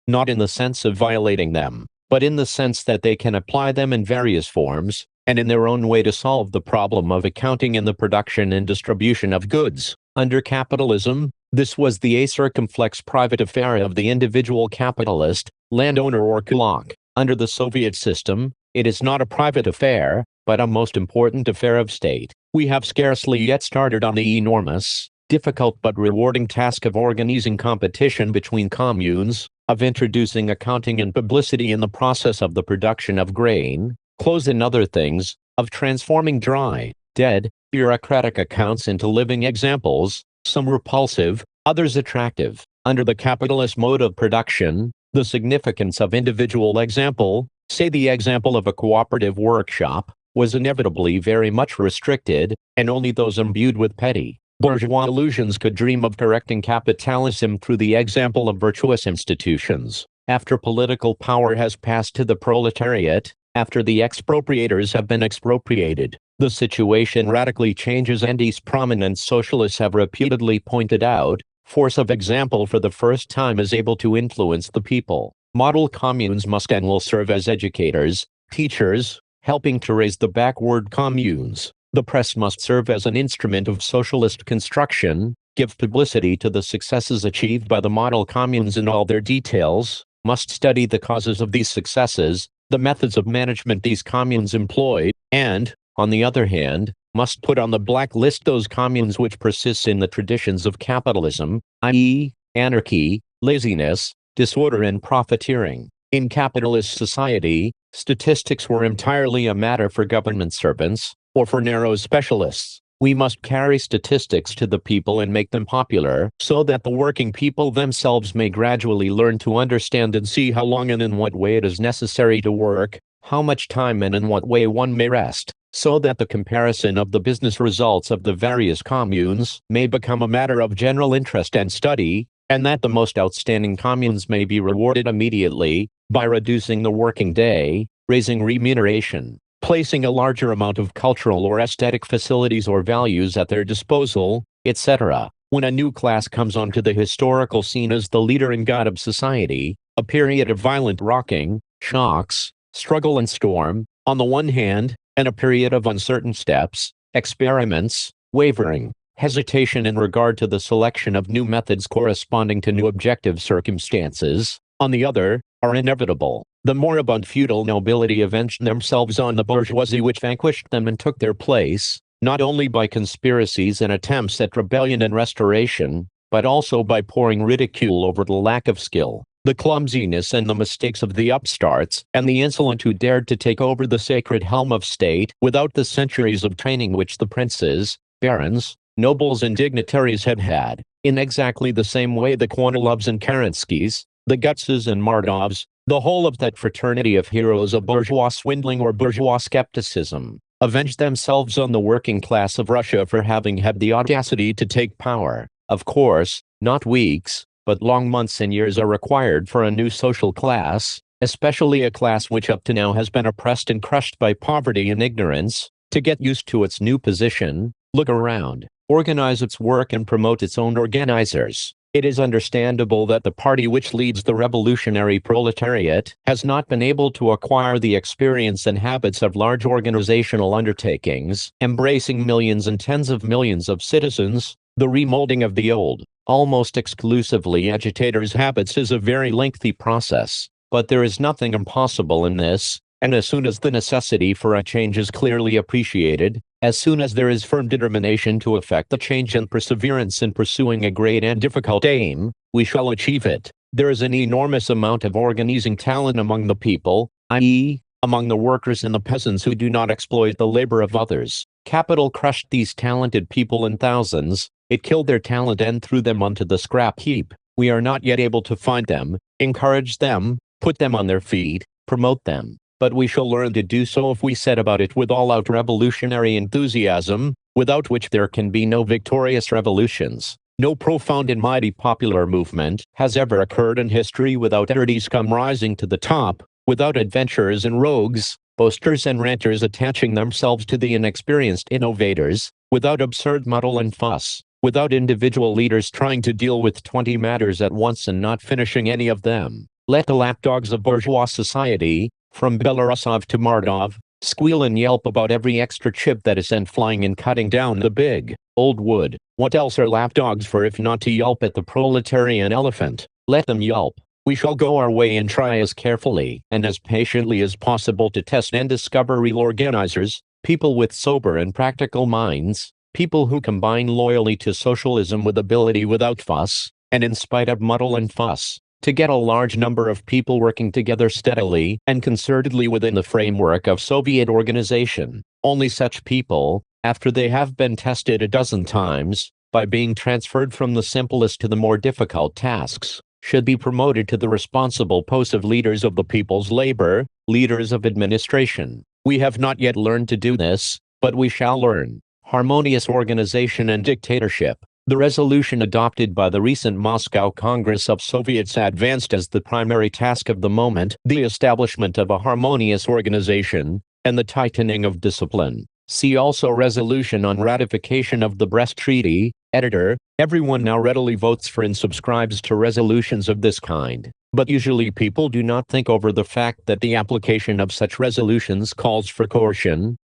not in the sense of violating them, but in the sense that they can apply them in various forms, and in their own way to solve the problem of accounting in the production and distribution of goods. Under capitalism, this was the circumflex private affair of the individual capitalist, landowner or kulak. Under the Soviet system, it is not a private affair, but a most important affair of state. We have scarcely yet started on the enormous, difficult but rewarding task of organizing competition between communes, of introducing accounting and publicity in the process of the production of grain, clothes and other things, of transforming dry, dead, bureaucratic accounts into living examples, some repulsive, others attractive. Under the capitalist mode of production, the significance of individual example, say the example of a cooperative workshop, was inevitably very much restricted, and only those imbued with petty, bourgeois illusions could dream of correcting capitalism through the example of virtuous institutions. After political power has passed to the proletariat, after the expropriators have been expropriated, the situation radically changes, and these prominent socialists have repeatedly pointed out, force of example for the first time is able to influence the people. Model communes must and will serve as educators, teachers, helping to raise the backward communes. The press must serve as an instrument of socialist construction, give publicity to the successes achieved by the model communes in all their details, must study the causes of these successes, the methods of management these communes employed, and, on the other hand, must put on the black list those communes which persist in the traditions of capitalism, i.e., anarchy, laziness, disorder and profiteering. In capitalist society, statistics were entirely a matter for government servants, or for narrow specialists. We must carry statistics to the people and make them popular so that the working people themselves may gradually learn to understand and see how long and in what way it is necessary to work, how much time and in what way one may rest, so that the comparison of the business results of the various communes may become a matter of general interest and study, and that the most outstanding communes may be rewarded immediately, by reducing the working day, raising remuneration, placing a larger amount of cultural or aesthetic facilities or values at their disposal, etc. When a new class comes onto the historical scene as the leader and god of society, a period of violent rocking, shocks, struggle and storm, on the one hand, and a period of uncertain steps, experiments, wavering, hesitation in regard to the selection of new methods corresponding to new objective circumstances, on the other, are inevitable. The moribund feudal nobility avenged themselves on the bourgeoisie which vanquished them and took their place, not only by conspiracies and attempts at rebellion and restoration, but also by pouring ridicule over the lack of skill, the clumsiness and the mistakes of the upstarts, and the insolent who dared to take over the sacred helm of state without the centuries of training which the princes, barons, nobles and dignitaries had had, in exactly the same way the Kornilovs and Kerenskys, the Gutzes and Mardovs, the whole of that fraternity of heroes of bourgeois swindling or bourgeois skepticism, avenged themselves on the working class of Russia for having had the audacity to take power. Of course, not weeks, but long months and years are required for a new social class, especially a class which up to now has been oppressed and crushed by poverty and ignorance, to get used to its new position, look around, organize its work and promote its own organizers. It is understandable that the party which leads the revolutionary proletariat has not been able to acquire the experience and habits of large organizational undertakings, embracing millions and tens of millions of citizens. The remolding of the old, almost exclusively agitators' habits is a very lengthy process, but there is nothing impossible in this, and as soon as the necessity for a change is clearly appreciated, as soon as there is firm determination to effect the change and perseverance in pursuing a great and difficult aim, we shall achieve it. There is an enormous amount of organizing talent among the people, i.e., among the workers and the peasants who do not exploit the labor of others. Capital crushed these talented people in thousands, it killed their talent and threw them onto the scrap heap. We are not yet able to find them, encourage them, put them on their feet, promote them. But we shall learn to do so if we set about it with all-out revolutionary enthusiasm, without which there can be no victorious revolutions. No profound and mighty popular movement has ever occurred in history without entities come rising to the top, without adventurers and rogues, boasters and ranters attaching themselves to the inexperienced innovators, without absurd muddle and fuss, without individual leaders trying to deal with 20 matters at once and not finishing any of them. Let the lapdogs of bourgeois society, from Belarusov to Mardov, squeal and yelp about every extra chip that is sent flying and cutting down the big, old wood. What else are lapdogs for if not to yelp at the proletarian elephant? Let them yelp. We shall go our way and try as carefully and as patiently as possible to test and discover real organizers, people with sober and practical minds, people who combine loyalty to socialism with ability without fuss, and in spite of muddle and fuss, to get a large number of people working together steadily and concertedly within the framework of Soviet organization. Only such people, after they have been tested a dozen times, by being transferred from the simplest to the more difficult tasks, should be promoted to the responsible posts of leaders of the people's labor, leaders of administration. We have not yet learned to do this, but we shall learn. Harmonious organization and dictatorship. The resolution adopted by the recent Moscow Congress of Soviets advanced as the primary task of the moment the establishment of a harmonious organization and the tightening of discipline. See also resolution on ratification of the Brest Treaty. Editor, everyone now readily votes for and subscribes to resolutions of this kind, but usually people do not think over the fact that the application of such resolutions calls for coercion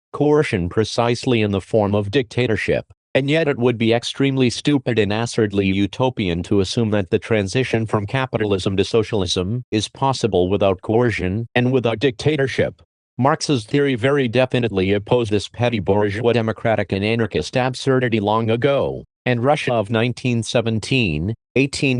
precisely in the form of dictatorship. And yet it would be extremely stupid and acidly utopian to assume that the transition from capitalism to socialism is possible without coercion and without dictatorship. Marx's theory very definitely opposed this petty bourgeois democratic and anarchist absurdity long ago, and Russia of 1917-18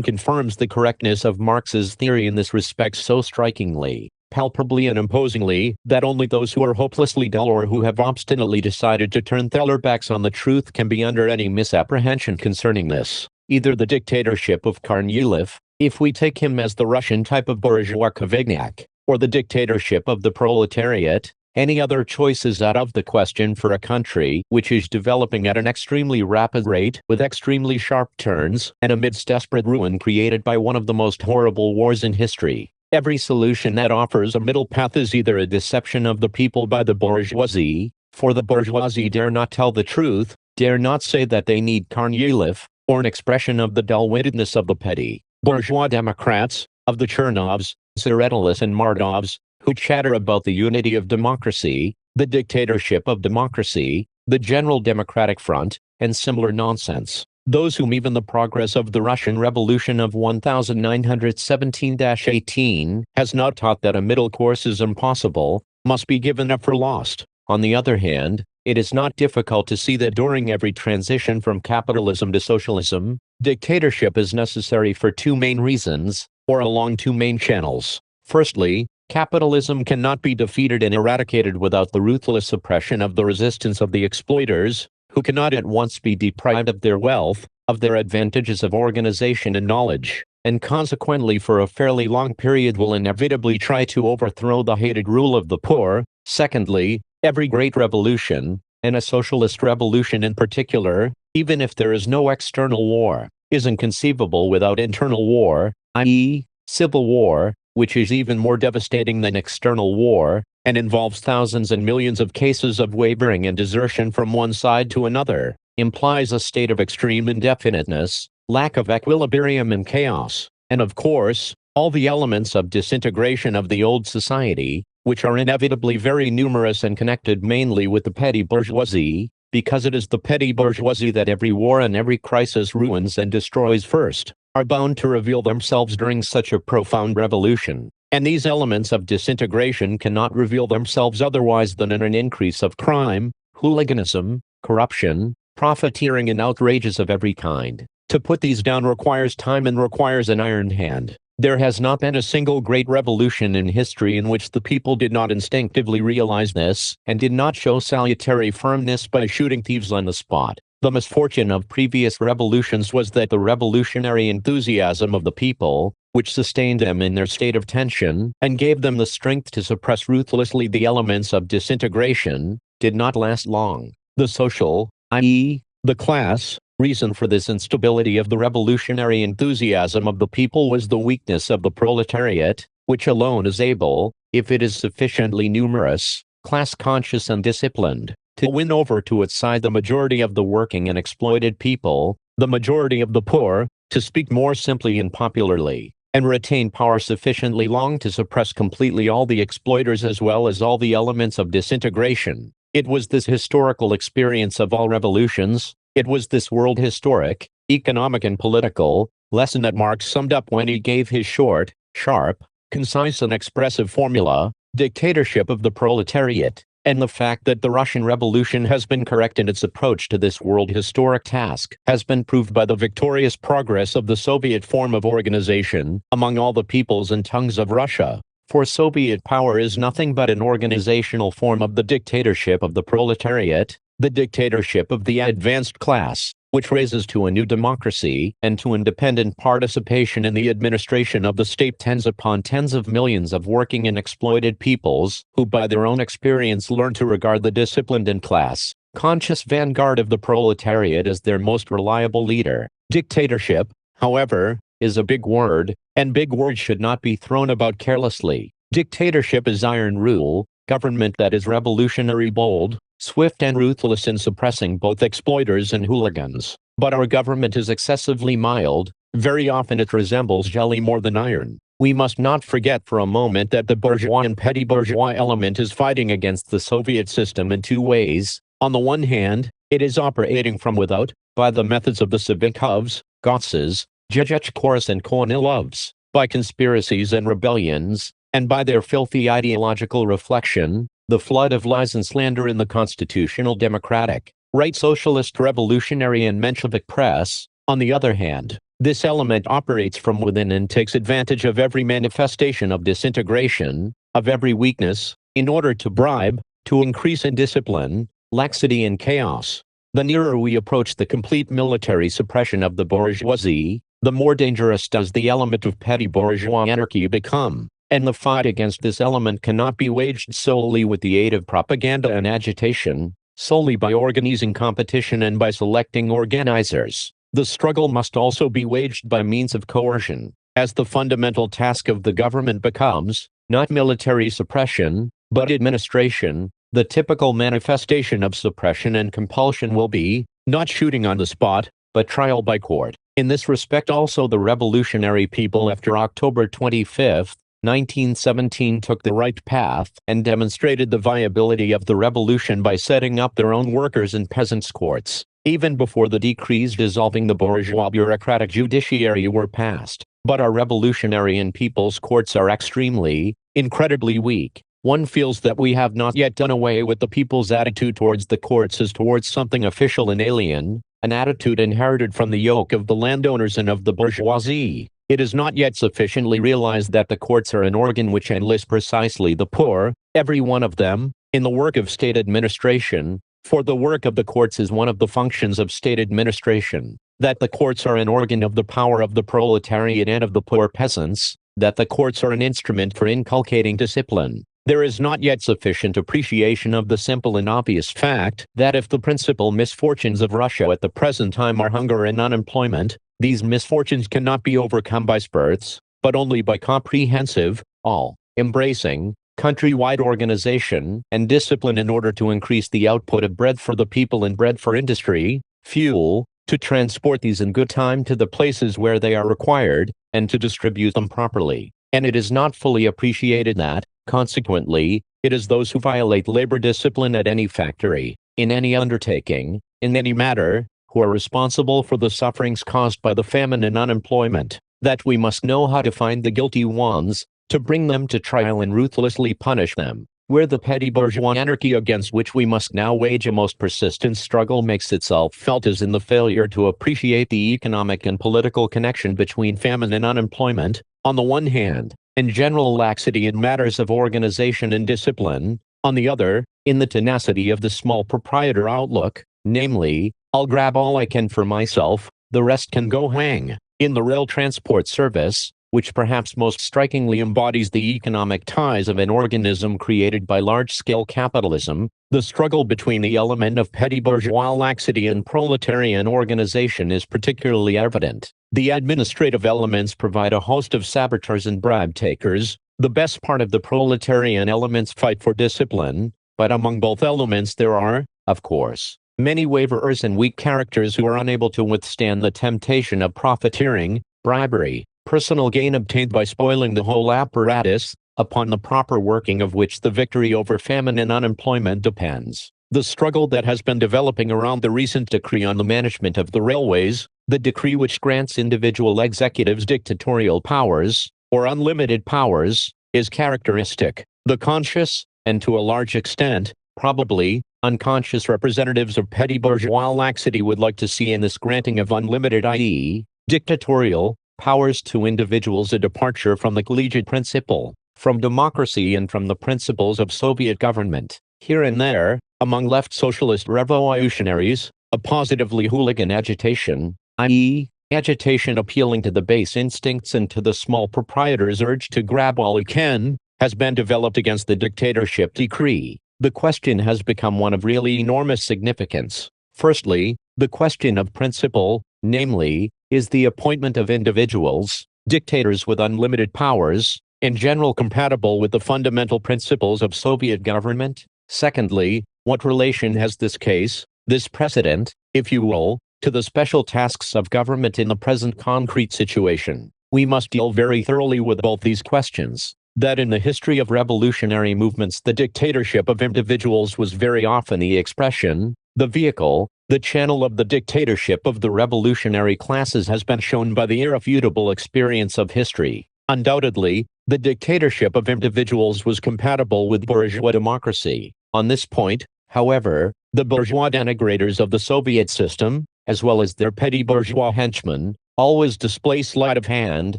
confirms the correctness of Marx's theory in this respect so strikingly. palpably and imposingly that only those who are hopelessly dull or who have obstinately decided to turn their backs on the truth can be under any misapprehension concerning this. Either the dictatorship of Kornilov, if we take him as the Russian type of bourgeois Kvignak, or the dictatorship of the proletariat. Any other choice is out of the question for a country which is developing at an extremely rapid rate with extremely sharp turns and amidst desperate ruin created by one of the most horrible wars in history. Every solution that offers a middle path is either a deception of the people by the bourgeoisie, for the bourgeoisie dare not tell the truth, dare not say that they need Kornilov, or an expression of the dull-wittedness of the petty bourgeois Democrats, of the Chernovs, Tseretelis and Mardovs, who chatter about the unity of democracy, the dictatorship of democracy, the General Democratic Front, and similar nonsense. Those whom even the progress of the Russian Revolution of 1917-18 has not taught that a middle course is impossible, must be given up for lost. On the other hand, it is not difficult to see that during every transition from capitalism to socialism, dictatorship is necessary for two main reasons, or along two main channels. Firstly, capitalism cannot be defeated and eradicated without the ruthless suppression of the resistance of the exploiters, who cannot at once be deprived of their wealth, of their advantages of organization and knowledge, and consequently for a fairly long period will inevitably try to overthrow the hated rule of the poor. Secondly, every great revolution, and a socialist revolution in particular, even if there is no external war, is inconceivable without internal war, i.e., civil war, which is even more devastating than external war, and involves thousands and millions of cases of wavering and desertion from one side to another, implies a state of extreme indefiniteness, lack of equilibrium and chaos, and of course, all the elements of disintegration of the old society, which are inevitably very numerous and connected mainly with the petty bourgeoisie, because it is the petty bourgeoisie that every war and every crisis ruins and destroys first, are bound to reveal themselves during such a profound revolution. And these elements of disintegration cannot reveal themselves otherwise than in an increase of crime, hooliganism, corruption, profiteering and outrages of every kind. To put these down requires time and requires an iron hand. There has not been a single great revolution in history in which the people did not instinctively realize this, and did not show salutary firmness by shooting thieves on the spot. The misfortune of previous revolutions was that the revolutionary enthusiasm of the people, which sustained them in their state of tension, and gave them the strength to suppress ruthlessly the elements of disintegration, did not last long. The social, i.e., the class, reason for this instability of the revolutionary enthusiasm of the people was the weakness of the proletariat, which alone is able, if it is sufficiently numerous, class-conscious and disciplined, to win over to its side the majority of the working and exploited people, the majority of the poor, to speak more simply and popularly, and retain power sufficiently long to suppress completely all the exploiters as well as all the elements of disintegration. It was this historical experience of all revolutions, it was this world historic, economic and political, lesson that Marx summed up when he gave his short, sharp, concise and expressive formula, dictatorship of the proletariat, and the fact that the Russian Revolution has been correct in its approach to this world historic task has been proved by the victorious progress of the Soviet form of organization among all the peoples and tongues of Russia. For Soviet power is nothing but an organizational form of the dictatorship of the proletariat, the dictatorship of the advanced class, which raises to a new democracy and to independent participation in the administration of the state tens upon tens of millions of working and exploited peoples, who by their own experience learn to regard the disciplined and class-conscious vanguard of the proletariat as their most reliable leader. Dictatorship, however, is a big word, and big words should not be thrown about carelessly. Dictatorship is iron rule, government that is revolutionary bold, swift and ruthless in suppressing both exploiters and hooligans. But our government is excessively mild, very often it resembles jelly more than iron. We must not forget for a moment that the bourgeois and petty bourgeois element is fighting against the Soviet system in two ways. On the one hand, it is operating from without, by the methods of the Savikovs, Gotzes, Zhizhkors and Kornilovs, by conspiracies and rebellions, and by their filthy ideological reflection, the flood of lies and slander in the constitutional democratic, right socialist revolutionary and Menshevik press. On the other hand, this element operates from within and takes advantage of every manifestation of disintegration, of every weakness, in order to bribe, to increase in discipline, laxity and chaos. The nearer we approach the complete military suppression of the bourgeoisie, the more dangerous does the element of petty bourgeois anarchy become, and the fight against this element cannot be waged solely with the aid of propaganda and agitation, solely by organizing competition and by selecting organizers. The struggle must also be waged by means of coercion, as the fundamental task of the government becomes, not military suppression, but administration. The typical manifestation of suppression and compulsion will be, not shooting on the spot, but trial by court. In this respect also the revolutionary people after October 25, 1917 took the right path and demonstrated the viability of the revolution by setting up their own workers' and peasants' courts, even before the decrees dissolving the bourgeois bureaucratic judiciary were passed. But our revolutionary and people's courts are extremely, incredibly weak. One feels that we have not yet done away with the people's attitude towards the courts as towards something official and alien, an attitude inherited from the yoke of the landowners and of the bourgeoisie. It is not yet sufficiently realized that the courts are an organ which enlists precisely the poor, every one of them, in the work of state administration, for the work of the courts is one of the functions of state administration, that the courts are an organ of the power of the proletariat and of the poor peasants, that the courts are an instrument for inculcating discipline. There is not yet sufficient appreciation of the simple and obvious fact that if the principal misfortunes of Russia at the present time are hunger and unemployment, these misfortunes cannot be overcome by spurts, but only by comprehensive, all-embracing, countrywide organization and discipline in order to increase the output of bread for the people and bread for industry, fuel, to transport these in good time to the places where they are required, and to distribute them properly. And it is not fully appreciated that, consequently, it is those who violate labor discipline at any factory, in any undertaking, in any matter, who are responsible for the sufferings caused by the famine and unemployment, that we must know how to find the guilty ones, to bring them to trial and ruthlessly punish them. Where the petty bourgeois anarchy against which we must now wage a most persistent struggle makes itself felt is in the failure to appreciate the economic and political connection between famine and unemployment, on the one hand, and general laxity in matters of organization and discipline, on the other, in the tenacity of the small proprietor outlook, namely, I'll grab all I can for myself, the rest can go hang. In the rail transport service, which perhaps most strikingly embodies the economic ties of an organism created by large-scale capitalism, the struggle between the element of petty bourgeois laxity and proletarian organization is particularly evident. The administrative elements provide a host of saboteurs and bribe-takers. The best part of the proletarian elements fight for discipline, but among both elements there are, of course, many waverers and weak characters who are unable to withstand the temptation of profiteering, bribery, personal gain obtained by spoiling the whole apparatus, upon the proper working of which the victory over famine and unemployment depends. The struggle that has been developing around the recent decree on the management of the railways, the decree which grants individual executives dictatorial powers, or unlimited powers, is characteristic. The conscious, and to a large extent, probably, unconscious representatives of petty bourgeois laxity would like to see in this granting of unlimited, i.e., dictatorial, powers to individuals a departure from the collegiate principle, from democracy and from the principles of Soviet government. Here and there, among left socialist revolutionaries, a positively hooligan agitation, i.e., agitation appealing to the base instincts and to the small proprietor's urge to grab all he can, has been developed against the dictatorship decree. The question has become one of really enormous significance. Firstly, the question of principle, namely, is the appointment of individuals, dictators with unlimited powers, in general compatible with the fundamental principles of Soviet government? Secondly, what relation has this case, this precedent, if you will, to the special tasks of government in the present concrete situation? We must deal very thoroughly with both these questions. That in the history of revolutionary movements the dictatorship of individuals was very often the expression, the vehicle, the channel of the dictatorship of the revolutionary classes has been shown by the irrefutable experience of history. Undoubtedly, the dictatorship of individuals was compatible with bourgeois democracy. On this point, however, the bourgeois denigrators of the Soviet system, as well as their petty bourgeois henchmen, always display sleight of hand.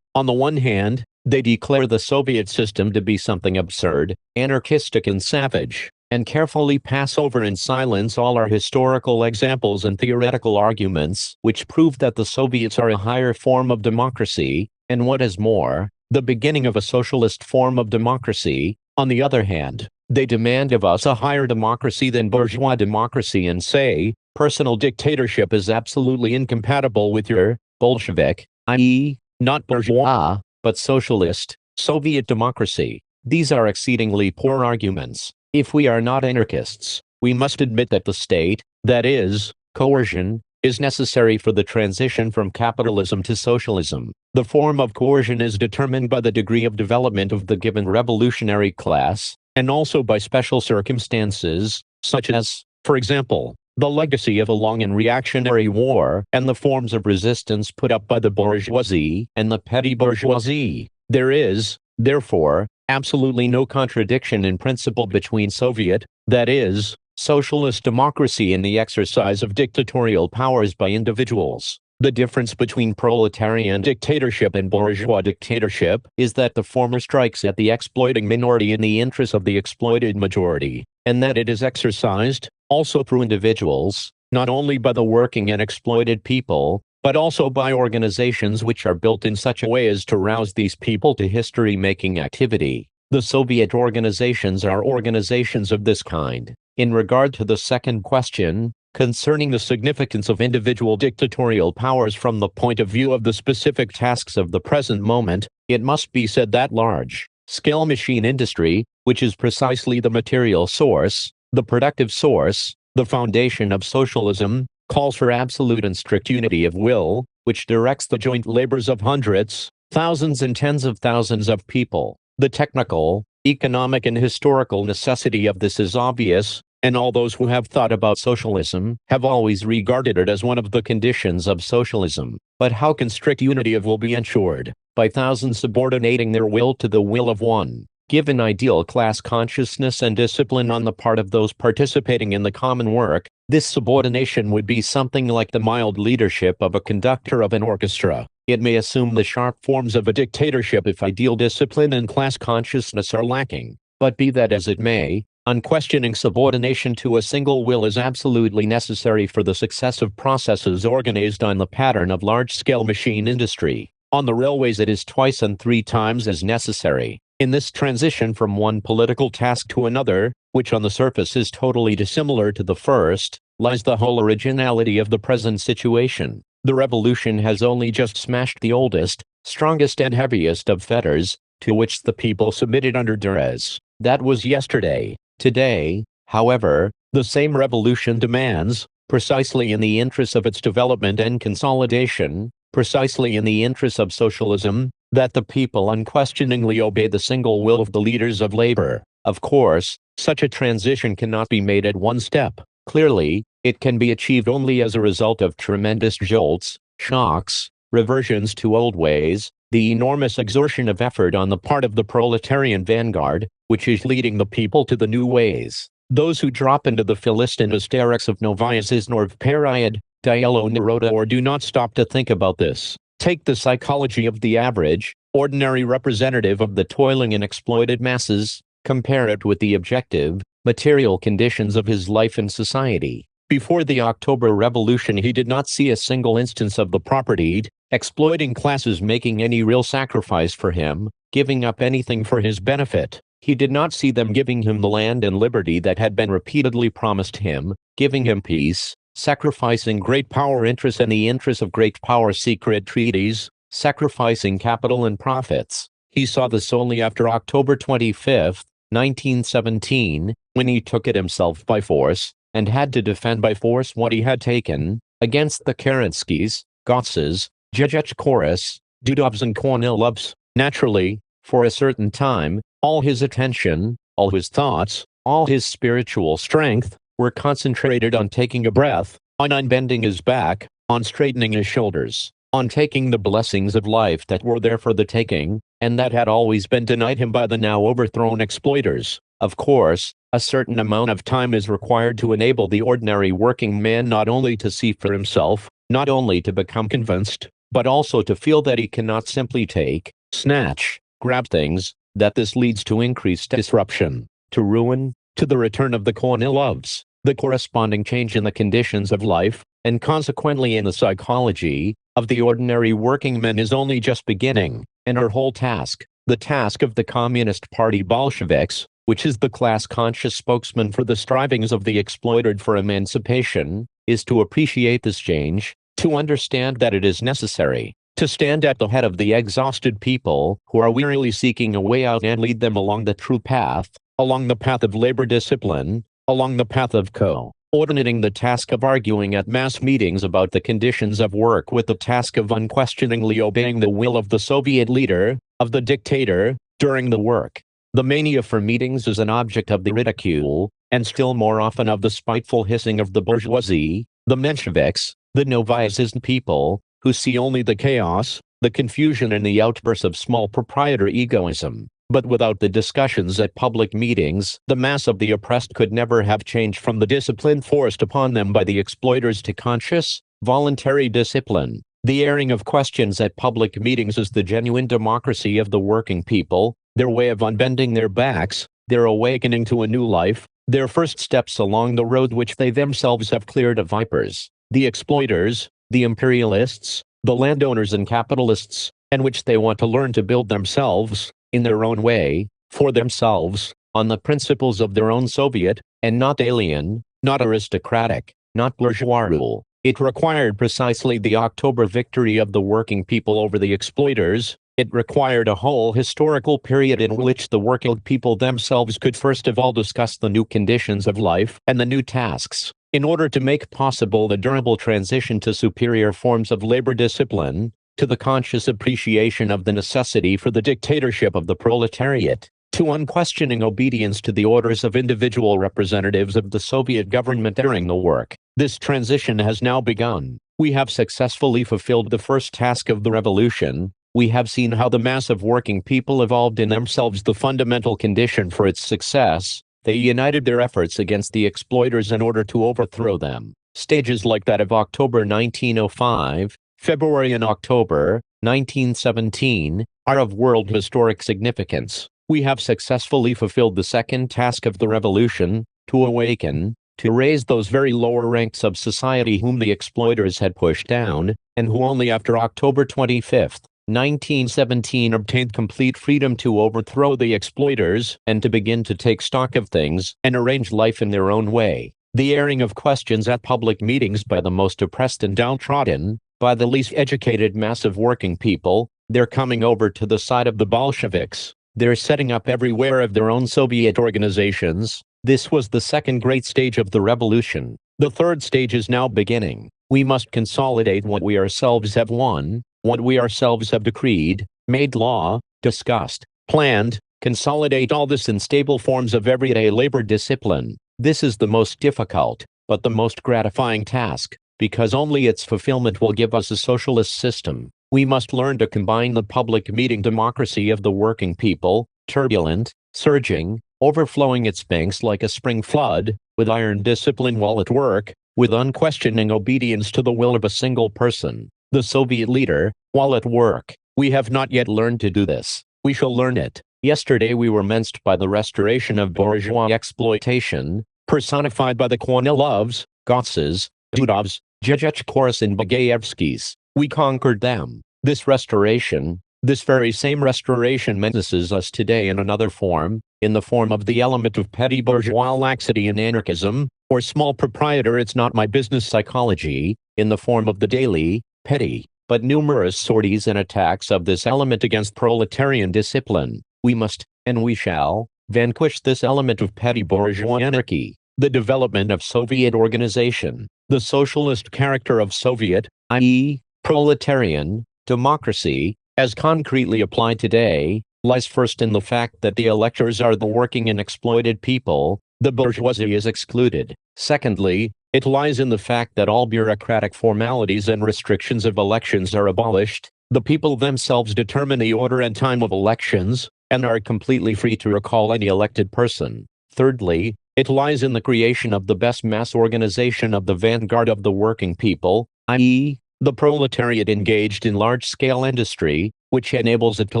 On the one hand, They declare the Soviet system to be something absurd, anarchistic and savage, and carefully pass over in silence all our historical examples and theoretical arguments which prove that the Soviets are a higher form of democracy, and what is more, the beginning of a socialist form of democracy. On the other hand, they demand of us a higher democracy than bourgeois democracy and say, personal dictatorship is absolutely incompatible with your Bolshevik, i.e., not bourgeois, but socialist, Soviet democracy. These are exceedingly poor arguments. If we are not anarchists, we must admit that the state, that is, coercion, is necessary for the transition from capitalism to socialism. The form of coercion is determined by the degree of development of the given revolutionary class, and also by special circumstances, such as, for example, the legacy of a long and reactionary war, and the forms of resistance put up by the bourgeoisie and the petty bourgeoisie. There is, therefore, absolutely no contradiction in principle between Soviet, that is, socialist democracy and the exercise of dictatorial powers by individuals. The difference between proletarian dictatorship and bourgeois dictatorship is that the former strikes at the exploiting minority in the interest of the exploited majority, and that it is exercised, also through individuals, not only by the working and exploited people, but also by organizations which are built in such a way as to rouse these people to history-making activity. The Soviet organizations are organizations of this kind. In regard to the second question, concerning the significance of individual dictatorial powers from the point of view of the specific tasks of the present moment, it must be said that large-scale machine industry, which is precisely the material source, the productive source, the foundation of socialism, calls for absolute and strict unity of will, which directs the joint labors of hundreds, thousands and tens of thousands of people. The technical, economic and historical necessity of this is obvious, and all those who have thought about socialism have always regarded it as one of the conditions of socialism. But how can strict unity of will be ensured? By thousands subordinating their will to the will of one given ideal class consciousness and discipline on the part of those participating in the common work. This subordination would be something like the mild leadership of a conductor of an orchestra. It may assume the sharp forms of a dictatorship if ideal discipline and class consciousness are lacking. But be that as it may, unquestioning subordination to a single will is absolutely necessary for the success of processes organized on the pattern of large-scale machine industry. On the railways it is twice and three times as necessary. In this transition from one political task to another, which on the surface is totally dissimilar to the first, lies the whole originality of the present situation. The revolution has only just smashed the oldest, strongest and heaviest of fetters, to which the people submitted under duress. That was yesterday. Today, however, the same revolution demands, precisely in the interest of its development and consolidation, precisely in the interest of socialism, that the people unquestioningly obey the single will of the leaders of labor. Of course, such a transition cannot be made at one step. Clearly, it can be achieved only as a result of tremendous jolts, shocks, reversions to old ways, the enormous exertion of effort on the part of the proletarian vanguard, which is leading the people to the new ways. Those who drop into the Philistine hysterics of Novaya Ziznorv Period, Dielo Naroda or do not stop to think about this. Take the psychology of the average, ordinary representative of the toiling and exploited masses, compare it with the objective, material conditions of his life in society. Before the October Revolution he did not see a single instance of the propertied, exploiting classes making any real sacrifice for him, giving up anything for his benefit. He did not see them giving him the land and liberty that had been repeatedly promised him, giving him peace, sacrificing great power interests and the interests of great power secret treaties, sacrificing capital and profits. He saw this only after October 25, 1917, when he took it himself by force, and had to defend by force what he had taken, against the Kerenskys, Gotzes, Zhezhechkoris, Dudovs and Kornilovs. Naturally, for a certain time, all his attention, all his thoughts, all his spiritual strength, were concentrated on taking a breath, on unbending his back, on straightening his shoulders, on taking the blessings of life that were there for the taking, and that had always been denied him by the now overthrown exploiters. Of course, a certain amount of time is required to enable the ordinary working man not only to see for himself, not only to become convinced, but also to feel that he cannot simply take, snatch, grab things, that this leads to increased disruption, to ruin, to the return of the Kornilovs, the corresponding change in the conditions of life, and consequently in the psychology, of the ordinary working man is only just beginning, and our whole task, the task of the Communist Party Bolsheviks, which is the class-conscious spokesman for the strivings of the exploited for emancipation, is to appreciate this change, to understand that it is necessary, to stand at the head of the exhausted people who are wearily seeking a way out and lead them along the true path, along the path of labor discipline, along the path of coordinating the task of arguing at mass meetings about the conditions of work with the task of unquestioningly obeying the will of the Soviet leader, of the dictator, during the work. The mania for meetings is an object of the ridicule, and still more often of the spiteful hissing of the bourgeoisie, the Mensheviks, the Novizhizn people, who see only the chaos, the confusion and the outbursts of small proprietor egoism. But without the discussions at public meetings, the mass of the oppressed could never have changed from the discipline forced upon them by the exploiters to conscious, voluntary discipline. The airing of questions at public meetings is the genuine democracy of the working people, their way of unbending their backs, their awakening to a new life, their first steps along the road which they themselves have cleared of vipers, the exploiters, the imperialists, the landowners and capitalists, and which they want to learn to build themselves, in their own way, for themselves, on the principles of their own Soviet, and not alien, not aristocratic, not bourgeois rule. It required precisely the October victory of the working people over the exploiters. It required a whole historical period in which the working people themselves could first of all discuss the new conditions of life and the new tasks, in order to make possible the durable transition to superior forms of labor discipline, to the conscious appreciation of the necessity for the dictatorship of the proletariat, to unquestioning obedience to the orders of individual representatives of the Soviet government during the work. This transition has now begun. We have successfully fulfilled the first task of the revolution. We have seen how the mass of working people evolved in themselves the fundamental condition for its success. They united their efforts against the exploiters in order to overthrow them. Stages like that of October 1905, February and October 1917, are of world historic significance. We have successfully fulfilled the second task of the revolution, to awaken, to raise those very lower ranks of society whom the exploiters had pushed down, and who only after October 25, 1917 obtained complete freedom to overthrow the exploiters and to begin to take stock of things and arrange life in their own way. The airing of questions at public meetings by the most oppressed and downtrodden, by the least educated mass of working people, they're coming over to the side of the Bolsheviks. They're setting up everywhere of their own Soviet organizations. This was the second great stage of the revolution. The third stage is now beginning. We must consolidate what we ourselves have won, what we ourselves have decreed, made law, discussed, planned, consolidate all this in stable forms of everyday labor discipline. This is the most difficult, but the most gratifying task, because only its fulfillment will give us a socialist system. We must learn to combine the public meeting democracy of the working people, turbulent, surging, overflowing its banks like a spring flood, with iron discipline while at work, with unquestioning obedience to the will of a single person, the Soviet leader, while at work. We have not yet learned to do this. We shall learn it. Yesterday we were menaced by the restoration of bourgeois exploitation, personified by the Kornilovs, Gosses, Dudovs, Zhizhechkoris and Bagayevskis. We conquered them. This restoration, this very same restoration menaces us today in another form, in the form of the element of petty bourgeois laxity and anarchism, or small proprietor it's not my business psychology, in the form of the daily, petty, but numerous sorties and attacks of this element against proletarian discipline. We must, and we shall, vanquish this element of petty bourgeois anarchy. The development of Soviet organization, the socialist character of Soviet, i.e., proletarian, democracy, as concretely applied today, lies first in the fact that the electors are the working and exploited people, the bourgeoisie is excluded. Secondly, it lies in the fact that all bureaucratic formalities and restrictions of elections are abolished, the people themselves determine the order and time of elections, and are completely free to recall any elected person. Thirdly, it lies in the creation of the best mass organization of the vanguard of the working people, i.e., the proletariat engaged in large-scale industry, which enables it to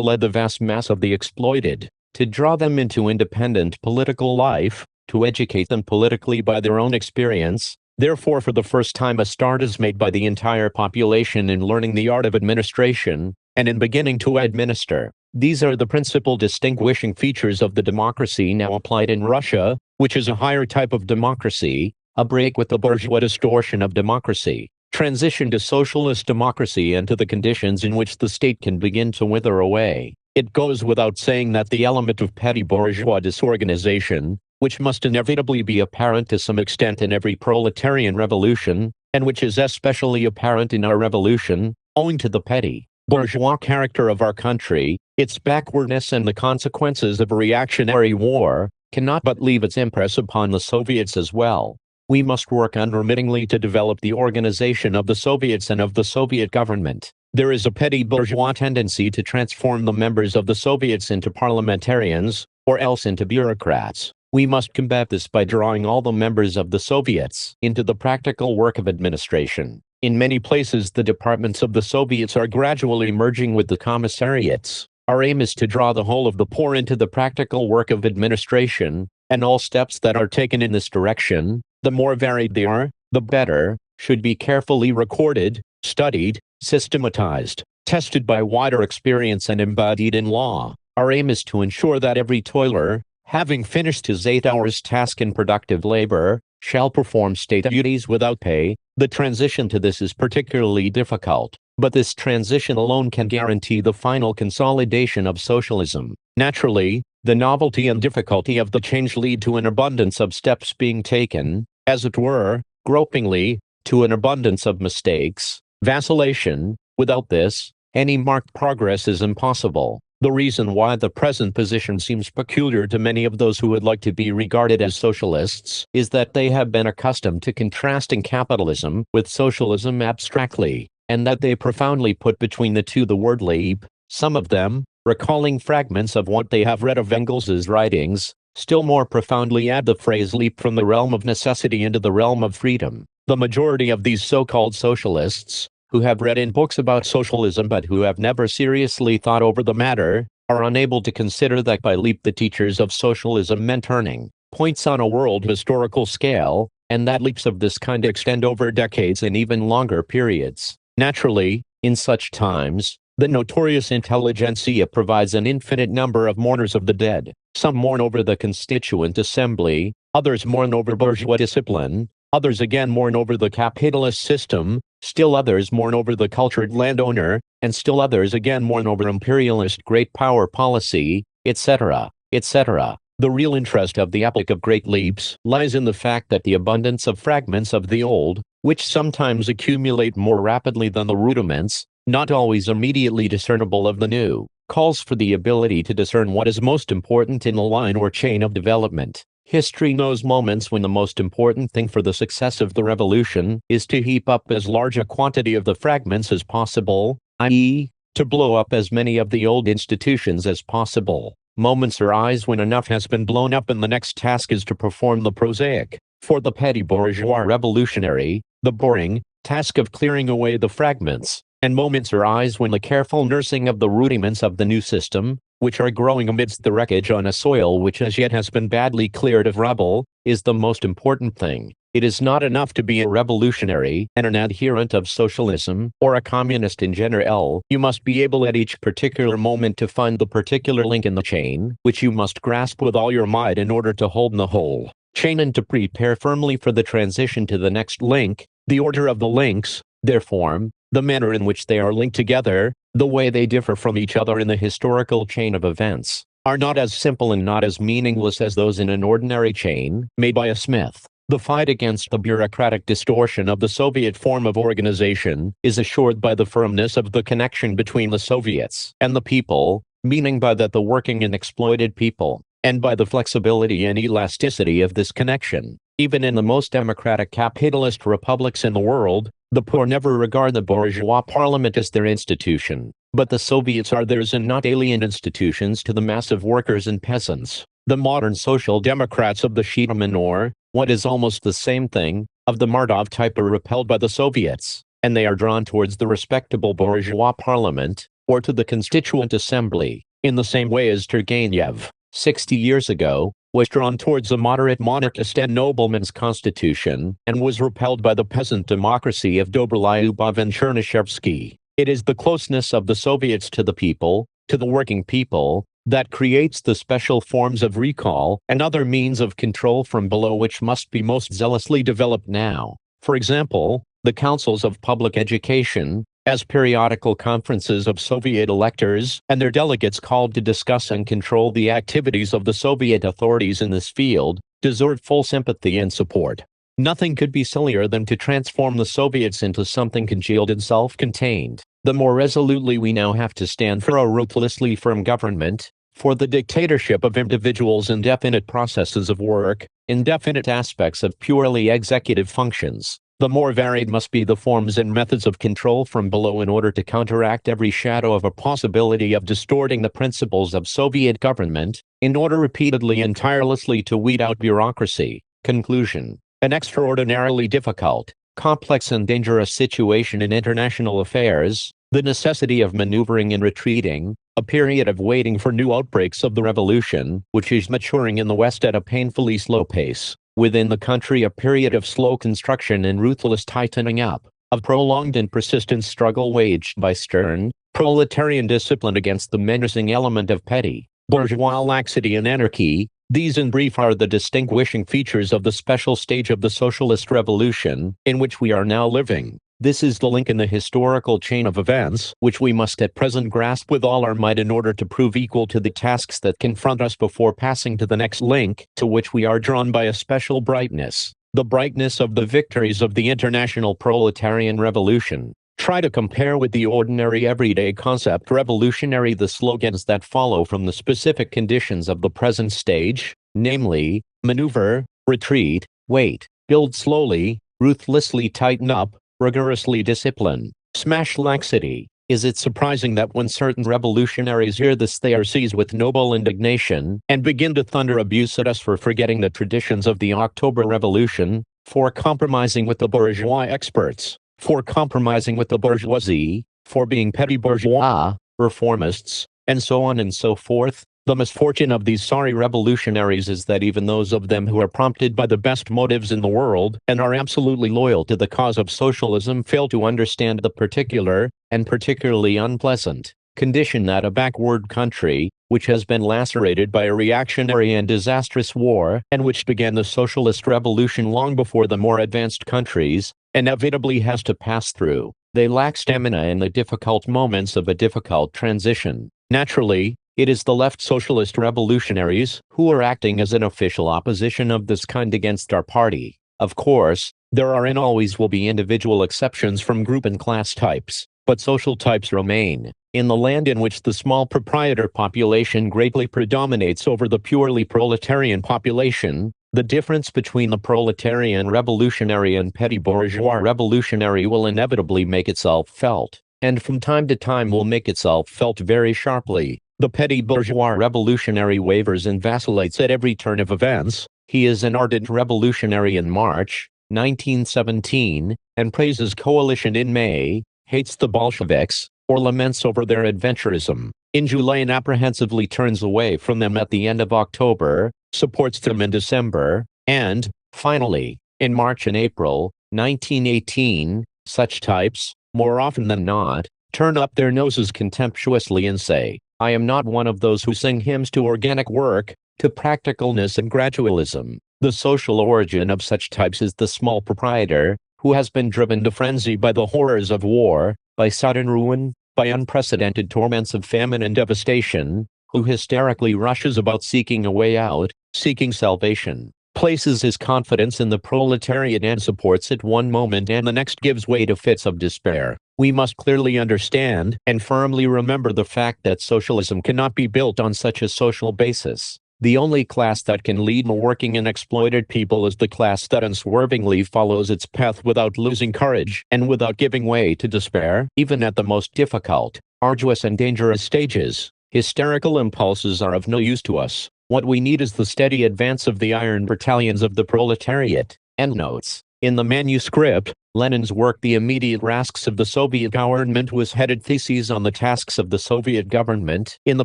lead the vast mass of the exploited, to draw them into independent political life, to educate them politically by their own experience. Therefore, for the first time, a start is made by the entire population in learning the art of administration, and in beginning to administer. These are the principal distinguishing features of the democracy now applied in Russia, which is a higher type of democracy, a break with the bourgeois distortion of democracy, transition to socialist democracy, and to the conditions in which the state can begin to wither away. It goes without saying that the element of petty bourgeois disorganization, which must inevitably be apparent to some extent in every proletarian revolution, and which is especially apparent in our revolution, owing to the petty bourgeois character of our country, its backwardness, and the consequences of a reactionary war, cannot but leave its impress upon the Soviets as well. We must work unremittingly to develop the organization of the Soviets and of the Soviet government. There is a petty bourgeois tendency to transform the members of the Soviets into parliamentarians, or else into bureaucrats. We must combat this by drawing all the members of the Soviets into the practical work of administration. In many places, the departments of the Soviets are gradually merging with the commissariats. Our aim is to draw the whole of the poor into the practical work of administration, and all steps that are taken in this direction, the more varied they are, the better, should be carefully recorded, studied, systematized, tested by wider experience, and embodied in law. Our aim is to ensure that every toiler, having finished his 8 hours task in productive labor, shall perform state duties without pay. The transition to this is particularly difficult, but this transition alone can guarantee the final consolidation of socialism. Naturally, the novelty and difficulty of the change lead to an abundance of steps being taken, as it were, gropingly, to an abundance of mistakes, vacillation. Without this, any marked progress is impossible. The reason why the present position seems peculiar to many of those who would like to be regarded as socialists is that they have been accustomed to contrasting capitalism with socialism abstractly, and that they profoundly put between the two the word leap. Some of them, recalling fragments of what they have read of Engels's writings, still more profoundly add the phrase leap from the realm of necessity into the realm of freedom. The majority of these so-called socialists, who have read in books about socialism but who have never seriously thought over the matter, are unable to consider that by leap the teachers of socialism meant turning points on a world historical scale, and that leaps of this kind extend over decades and even longer periods. Naturally, in such times, the notorious intelligentsia provides an infinite number of mourners of the dead. Some mourn over the Constituent Assembly, others mourn over bourgeois discipline, others again mourn over the capitalist system, still others mourn over the cultured landowner, and still others again mourn over imperialist great power policy, etc., etc. The real interest of the epoch of great leaps lies in the fact that the abundance of fragments of the old, which sometimes accumulate more rapidly than the rudiments, not always immediately discernible of the new, calls for the ability to discern what is most important in the line or chain of development. History knows moments when the most important thing for the success of the revolution is to heap up as large a quantity of the fragments as possible, i.e., to blow up as many of the old institutions as possible. Moments arise when enough has been blown up and the next task is to perform the prosaic, for the petty bourgeois revolutionary, the boring, task of clearing away the fragments. And moments arise when the careful nursing of the rudiments of the new system, which are growing amidst the wreckage on a soil which as yet has been badly cleared of rubble, is the most important thing. It is not enough to be a revolutionary and an adherent of socialism, or a communist in general. You must be able at each particular moment to find the particular link in the chain, which you must grasp with all your might in order to hold the whole chain and to prepare firmly for the transition to the next link. The order of the links, their form, the manner in which they are linked together, the way they differ from each other in the historical chain of events, are not as simple and not as meaningless as those in an ordinary chain made by a smith. The fight against the bureaucratic distortion of the Soviet form of organization is assured by the firmness of the connection between the Soviets and the people, meaning by that the working and exploited people, and by the flexibility and elasticity of this connection. Even in the most democratic capitalist republics in the world, the poor never regard the bourgeois parliament as their institution, but the Soviets are theirs and not alien institutions to the mass of workers and peasants. The modern social democrats of the Shetaman or, what is almost the same thing, of the Mordov type are repelled by the Soviets, and they are drawn towards the respectable bourgeois parliament, or to the Constituent Assembly, in the same way as Turgenev, 60 years ago, was drawn towards a moderate monarchist and nobleman's constitution, and was repelled by the peasant democracy of Dobrolyubov and Chernyshevsky. It is the closeness of the Soviets to the people, to the working people, that creates the special forms of recall and other means of control from below which must be most zealously developed now. For example, the councils of public education, as periodical conferences of Soviet electors and their delegates called to discuss and control the activities of the Soviet authorities in this field, deserve full sympathy and support. Nothing could be sillier than to transform the Soviets into something congealed and self-contained. The more resolutely we now have to stand for a ruthlessly firm government, for the dictatorship of individuals, indefinite processes of work, indefinite aspects of purely executive functions, the more varied must be the forms and methods of control from below in order to counteract every shadow of a possibility of distorting the principles of Soviet government, in order repeatedly and tirelessly to weed out bureaucracy. Conclusion. An extraordinarily difficult, complex and dangerous situation in international affairs, the necessity of maneuvering and retreating, a period of waiting for new outbreaks of the revolution, which is maturing in the West at a painfully slow pace. Within the country, a period of slow construction and ruthless tightening up, of prolonged and persistent struggle waged by stern, proletarian discipline against the menacing element of petty, bourgeois laxity and anarchy. These in brief are the distinguishing features of the special stage of the socialist revolution, in which we are now living. This is the link in the historical chain of events, which we must at present grasp with all our might in order to prove equal to the tasks that confront us before passing to the next link, to which we are drawn by a special brightness, the brightness of the victories of the international proletarian revolution. Try to compare with the ordinary everyday concept revolutionary the slogans that follow from the specific conditions of the present stage, namely, maneuver, retreat, wait, build slowly, ruthlessly tighten up, rigorously discipline, smash laxity. Is it surprising that when certain revolutionaries hear this they are seized with noble indignation and begin to thunder abuse at us for forgetting the traditions of the October Revolution, for compromising with the bourgeois experts, for compromising with the bourgeoisie, for being petty bourgeois, reformists, and so on and so forth? The misfortune of these sorry revolutionaries is that even those of them who are prompted by the best motives in the world and are absolutely loyal to the cause of socialism fail to understand the particular, and particularly unpleasant, condition that a backward country, which has been lacerated by a reactionary and disastrous war, and which began the socialist revolution long before the more advanced countries, inevitably has to pass through. They lack stamina in the difficult moments of a difficult transition. Naturally, it is the left socialist revolutionaries who are acting as an official opposition of this kind against our party. Of course, there are and always will be individual exceptions from group and class types, but social types remain. In the land in which the small proprietor population greatly predominates over the purely proletarian population, the difference between the proletarian revolutionary and petty bourgeois revolutionary will inevitably make itself felt, and from time to time will make itself felt very sharply. The petty bourgeois revolutionary wavers and vacillates at every turn of events. He is an ardent revolutionary in March, 1917, and praises coalition in May, hates the Bolsheviks, or laments over their adventurism in July and apprehensively turns away from them at the end of October, supports them in December, and, finally, in March and April, 1918, such types, more often than not, turn up their noses contemptuously and say, I am not one of those who sing hymns to organic work, to practicalness and gradualism. The social origin of such types is the small proprietor, who has been driven to frenzy by the horrors of war, by sudden ruin, by unprecedented torments of famine and devastation, who hysterically rushes about seeking a way out, seeking salvation, places his confidence in the proletariat and supports it one moment and the next gives way to fits of despair. We must clearly understand and firmly remember the fact that socialism cannot be built on such a social basis. The only class that can lead the working and exploited people is the class that unswervingly follows its path without losing courage and without giving way to despair, even at the most difficult, arduous and dangerous stages. Hysterical impulses are of no use to us. What we need is the steady advance of the iron battalions of the proletariat. Endnotes. In the manuscript, Lenin's work The Immediate Tasks of the Soviet Government was headed Theses on the Tasks of the Soviet Government in the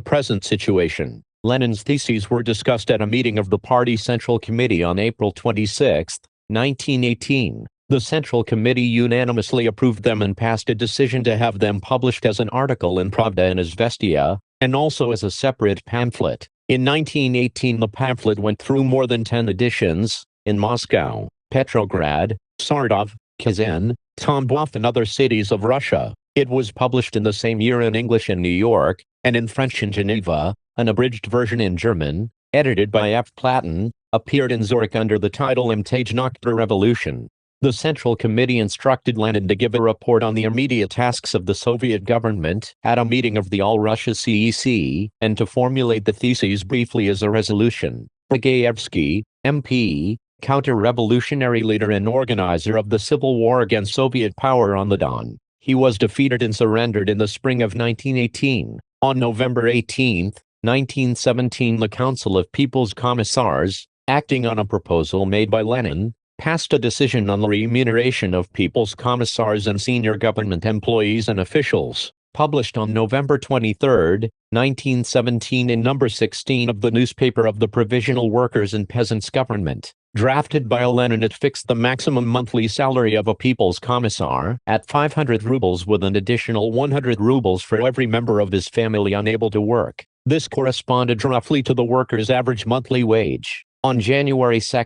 Present Situation. Lenin's theses were discussed at a meeting of the Party Central Committee on April 26, 1918. The Central Committee unanimously approved them and passed a decision to have them published as an article in Pravda and Izvestia, and also as a separate pamphlet. In 1918 the pamphlet went through more than 10 editions, in Moscow, Petrograd, Saratov, Kazan, Tambov and other cities of Russia. It was published in the same year in English in New York, and in French in Geneva. An abridged version in German, edited by F. Platten, appeared in Zurich under the title Im Tage nach der Revolution. The Central Committee instructed Lenin to give a report on the immediate tasks of the Soviet government at a meeting of the All-Russia CEC, and to formulate the theses briefly as a resolution. Bagayevsky, MP, counter-revolutionary leader and organizer of the civil war against Soviet power on the Don. He was defeated and surrendered in the spring of 1918. On November 18, 1917, the Council of People's Commissars, acting on a proposal made by Lenin, passed a decision on the remuneration of People's Commissars and senior government employees and officials, published on November 23, 1917 in number 16 of the newspaper of the Provisional Workers' and Peasants' Government. Drafted by Lenin, it fixed the maximum monthly salary of a People's Commissar at 500 rubles with an additional 100 rubles for every member of his family unable to work. This corresponded roughly to the worker's average monthly wage. On January 2,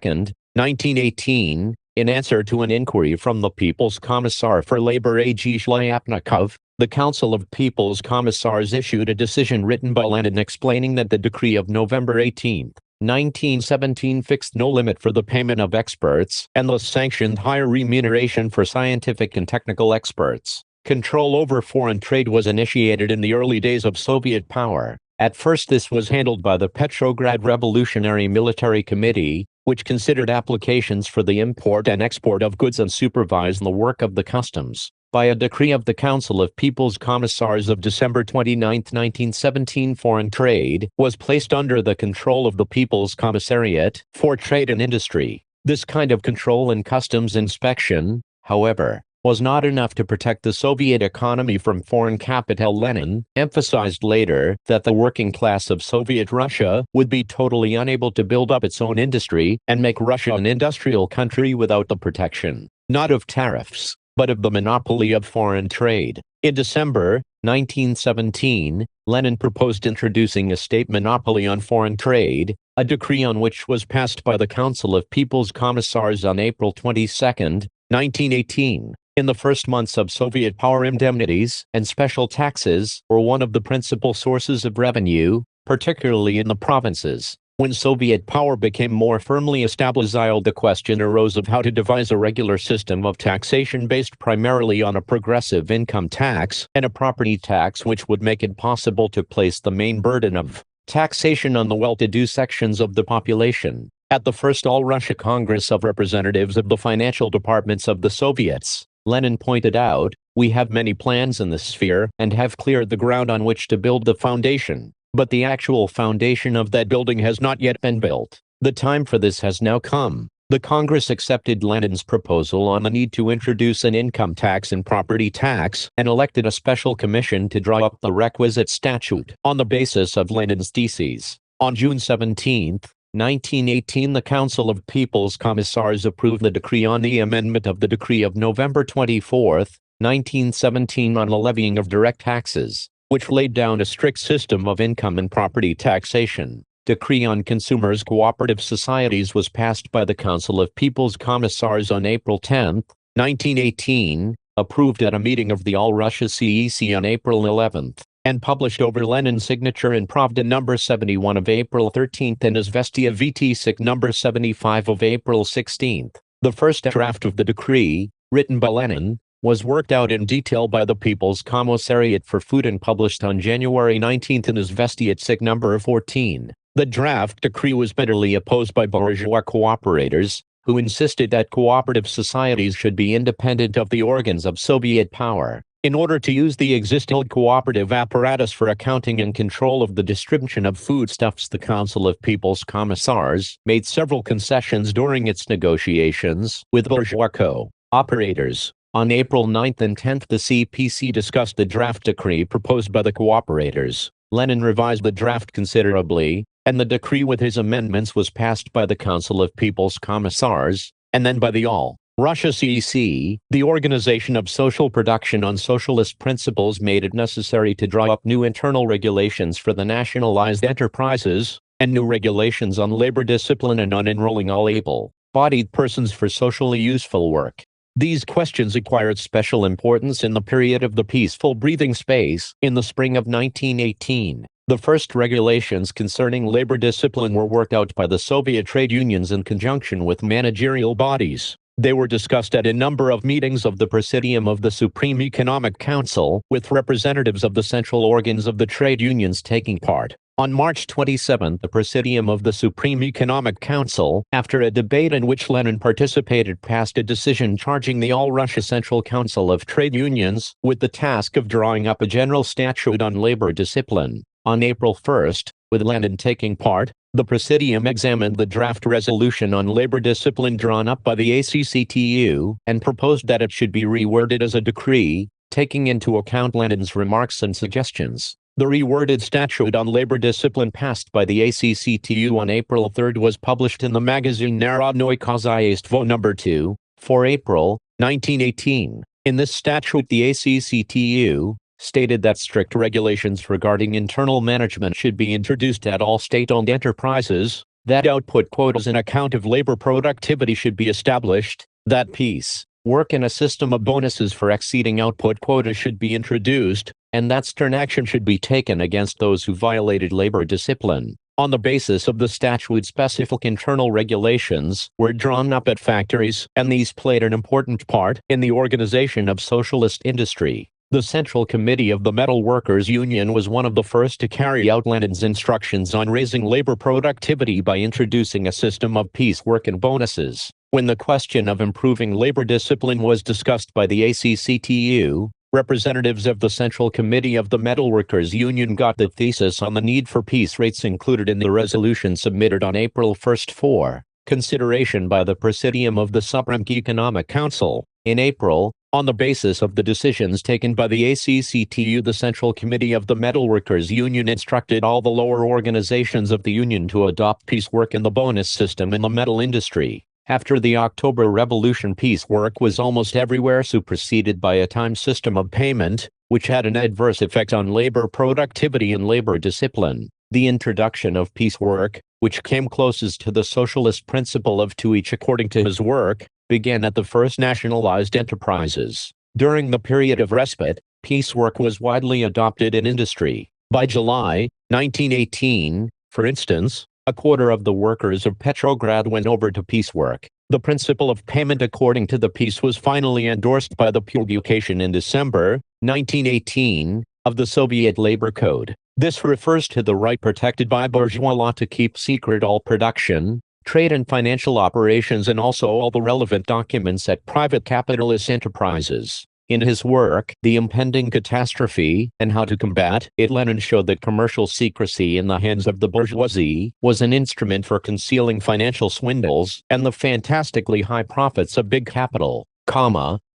1918, in answer to an inquiry from the People's Commissar for Labor A. G. Shlyapnikov, the Council of People's Commissars issued a decision written by Lenin explaining that the decree of November 18, 1917 fixed no limit for the payment of experts and thus sanctioned higher remuneration for scientific and technical experts. Control over foreign trade was initiated in the early days of Soviet power. At first this was handled by the Petrograd Revolutionary Military Committee, which considered applications for the import and export of goods and supervised the work of the customs. By a decree of the Council of People's Commissars of December 29, 1917, foreign trade was placed under the control of the People's Commissariat for Trade and Industry. This kind of control and customs inspection, however, was not enough to protect the Soviet economy from foreign capital. Lenin emphasized later that the working class of Soviet Russia would be totally unable to build up its own industry and make Russia an industrial country without the protection, not of tariffs, but of the monopoly of foreign trade. In December 1917, Lenin proposed introducing a state monopoly on foreign trade, a decree on which was passed by the Council of People's Commissars on April 22, 1918. In the first months of Soviet power, indemnities and special taxes were one of the principal sources of revenue, particularly in the provinces. When Soviet power became more firmly established, the question arose of how to devise a regular system of taxation based primarily on a progressive income tax and a property tax, which would make it possible to place the main burden of taxation on the well-to-do sections of the population. At the first All-Russia Congress of Representatives of the Financial Departments of the Soviets, Lenin pointed out, "We have many plans in this sphere and have cleared the ground on which to build the foundation. But the actual foundation of that building has not yet been built. The time for this has now come." The Congress accepted Lenin's proposal on the need to introduce an income tax and property tax, and elected a special commission to draw up the requisite statute on the basis of Lenin's theses. On June 17, 1918, the Council of People's Commissars approved the decree on the amendment of the decree of November 24, 1917 on the levying of direct taxes, which laid down a strict system of income and property taxation. Decree on Consumers' Cooperative Societies was passed by the Council of People's Commissars on April 10, 1918, approved at a meeting of the All-Russia CEC on April 11, and published over Lenin's signature in Pravda No. 71 of April 13 and Izvestia VT No. 75 of April 16. The first draft of the decree, written by Lenin, was worked out in detail by the People's Commissariat for Food and published on January 19 in Izvestia No. 14. The draft decree was bitterly opposed by bourgeois cooperators, who insisted that cooperative societies should be independent of the organs of Soviet power. In order to use the existing cooperative apparatus for accounting and control of the distribution of foodstuffs, the Council of People's Commissars made several concessions during its negotiations with bourgeois co-operators. On April 9 and 10, the CPC discussed the draft decree proposed by the cooperators. Lenin revised the draft considerably, and the decree with his amendments was passed by the Council of People's Commissars, and then by the All-Russia CEC. The organization of social production on socialist principles made it necessary to draw up new internal regulations for the nationalized enterprises, and new regulations on labor discipline and on enrolling all able-bodied persons for socially useful work. These questions acquired special importance in the period of the peaceful breathing space in the spring of 1918. The first regulations concerning labor discipline were worked out by the Soviet trade unions in conjunction with managerial bodies. They were discussed at a number of meetings of the Presidium of the Supreme Economic Council, with representatives of the central organs of the trade unions taking part. On March 27, the Presidium of the Supreme Economic Council, after a debate in which Lenin participated, passed a decision charging the All-Russia Central Council of Trade Unions with the task of drawing up a general statute on labor discipline. On April 1, with Lenin taking part, the Presidium examined the draft resolution on labor discipline drawn up by the ACCTU and proposed that it should be reworded as a decree, taking into account Lenin's remarks and suggestions. The reworded statute on labor discipline passed by the ACCTU on April 3 was published in the magazine Narodnoye Khozyastvo No. 2, for April 1918. In this statute, the ACCTU stated that strict regulations regarding internal management should be introduced at all state-owned enterprises, that output quotas and account of labor productivity should be established, that piece work and a system of bonuses for exceeding output quotas should be introduced, and that stern action should be taken against those who violated labor discipline. On the basis of the statute, specific internal regulations were drawn up at factories, and these played an important part in the organization of socialist industry. The Central Committee of the Metal Workers' Union was one of the first to carry out Lenin's instructions on raising labor productivity by introducing a system of piecework and bonuses. When the question of improving labor discipline was discussed by the ACCTU, representatives of the Central Committee of the Metal Workers' Union got the thesis on the need for piece rates included in the resolution submitted on April 1 for consideration by the Presidium of the Supreme Economic Council. In April, on the basis of the decisions taken by the ACCTU, the Central Committee of the Metal Workers' Union instructed all the lower organizations of the union to adopt piecework and the bonus system in the metal industry. After the October Revolution, piecework was almost everywhere superseded by a time system of payment, which had an adverse effect on labor productivity and labor discipline. The introduction of piecework, which came closest to the socialist principle of to each according to his work, began at the first nationalized enterprises. During the period of respite, piecework was widely adopted in industry. By July 1918, for instance, a quarter of the workers of Petrograd went over to piecework. The principle of payment according to the piece was finally endorsed by the publication in December 1918 of the Soviet Labor Code. This refers to the right protected by bourgeois law to keep secret all production, trade and financial operations, and also all the relevant documents at private capitalist enterprises. In his work, The Impending Catastrophe and How to Combat It, Lenin showed that commercial secrecy in the hands of the bourgeoisie was an instrument for concealing financial swindles and the fantastically high profits of big capital,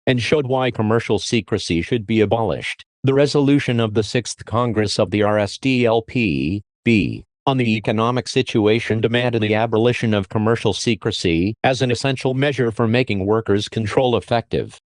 and showed why commercial secrecy should be abolished. The resolution of the 6th Congress of the RSDLP, B. on the economic situation demanded the abolition of commercial secrecy as an essential measure for making workers' control effective.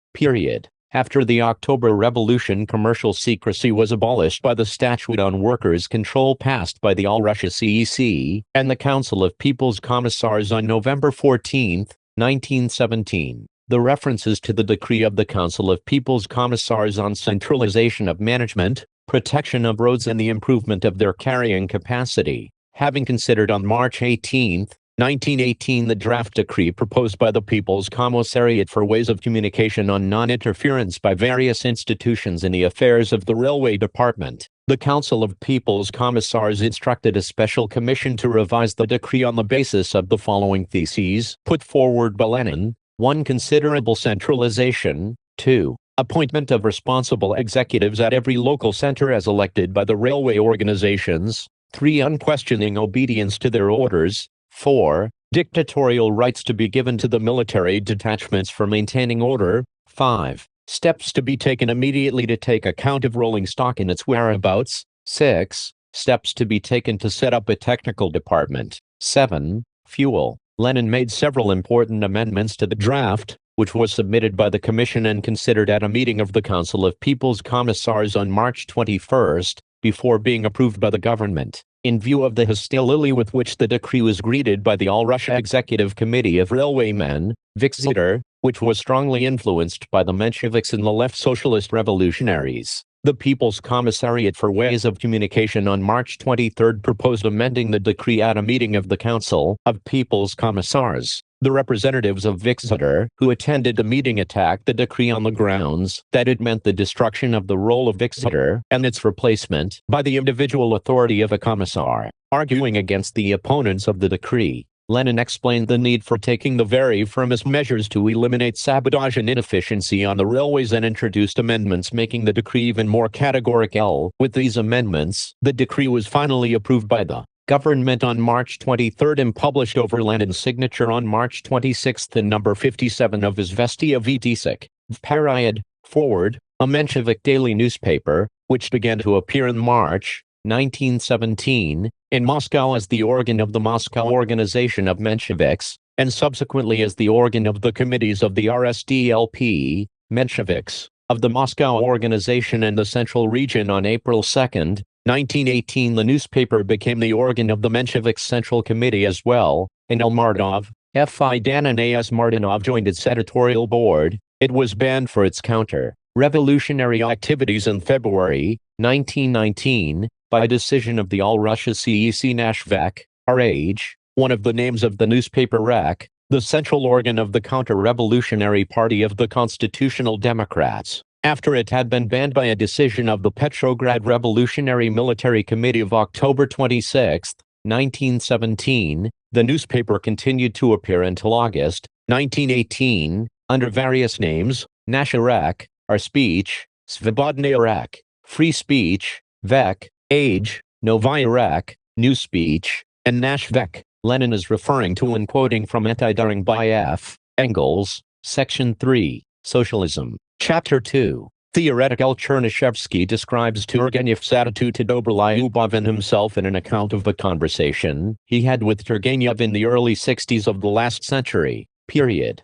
After the October Revolution, commercial secrecy was abolished by the Statute on Workers' Control passed by the All-Russia CEC and the Council of People's Commissars on November 14, 1917. The references to the decree of the Council of People's Commissars on centralization of management, protection of roads and the improvement of their carrying capacity, having considered on March 18, 1918 the draft decree proposed by the People's Commissariat for Ways of Communication on non-interference by various institutions in the affairs of the Railway Department, the Council of People's Commissars instructed a special commission to revise the decree on the basis of the following theses put forward by Lenin: 1. Considerable centralization. 2. Appointment of responsible executives at every local center as elected by the railway organizations. 3. Unquestioning obedience to their orders. 4. Dictatorial rights to be given to the military detachments for maintaining order. 5. Steps to be taken immediately to take account of rolling stock in its whereabouts. 6. Steps to be taken to set up a technical department. 7. Fuel. Lenin made several important amendments to the draft, which was submitted by the Commission and considered at a meeting of the Council of People's Commissars on March 21, before being approved by the government. In view of the hostility with which the decree was greeted by the All-Russia Executive Committee of Railwaymen, Vikzeder, which was strongly influenced by the Mensheviks and the left socialist revolutionaries, the People's Commissariat for Ways of Communication on March 23 proposed amending the decree at a meeting of the Council of People's Commissars. The representatives of Vikzeder who attended the meeting attacked the decree on the grounds that it meant the destruction of the role of Vikzeder and its replacement by the individual authority of a commissar. Arguing against the opponents of the decree, Lenin explained the need for taking the very firmest measures to eliminate sabotage and inefficiency on the railways and introduced amendments making the decree even more categorical. With these amendments, the decree was finally approved by the government on March 23 and published over Lenin's signature on March 26 in number 57 of Izvestia Vitisek. Period. Forward, a Menshevik daily newspaper, which began to appear in March 1917, in Moscow as the organ of the Moscow Organization of Mensheviks, and subsequently as the organ of the committees of the RSDLP, Mensheviks, of the Moscow Organization and the Central Region on April 2, 1918. The newspaper became the organ of the Menshevik Central Committee as well, and Elmardov, F.I. Dan and A.S. Martinov joined its editorial board. It was banned for its counter-revolutionary activities in February 1919, by a decision of the All-Russia CEC Nashvek, RH, one of the names of the newspaper REC, the central organ of the Counter-Revolutionary Party of the Constitutional Democrats. After it had been banned by a decision of the Petrograd Revolutionary Military Committee of October 26, 1917, the newspaper continued to appear until August 1918, under various names: Nasha REC, Our Speech, Svobodnaya REC, Free Speech, VEC, Age, Novaya REC, New Speech, and Nashvek. Lenin is referring to and quoting from Anti-Daring by F. Engels, Section 3, Socialism. Chapter 2. Theoretic L. Chernyshevsky describes Turgenev's attitude to Dobrilyubov and himself in an account of the conversation he had with Turgenev in the early 60s of the last century. Period.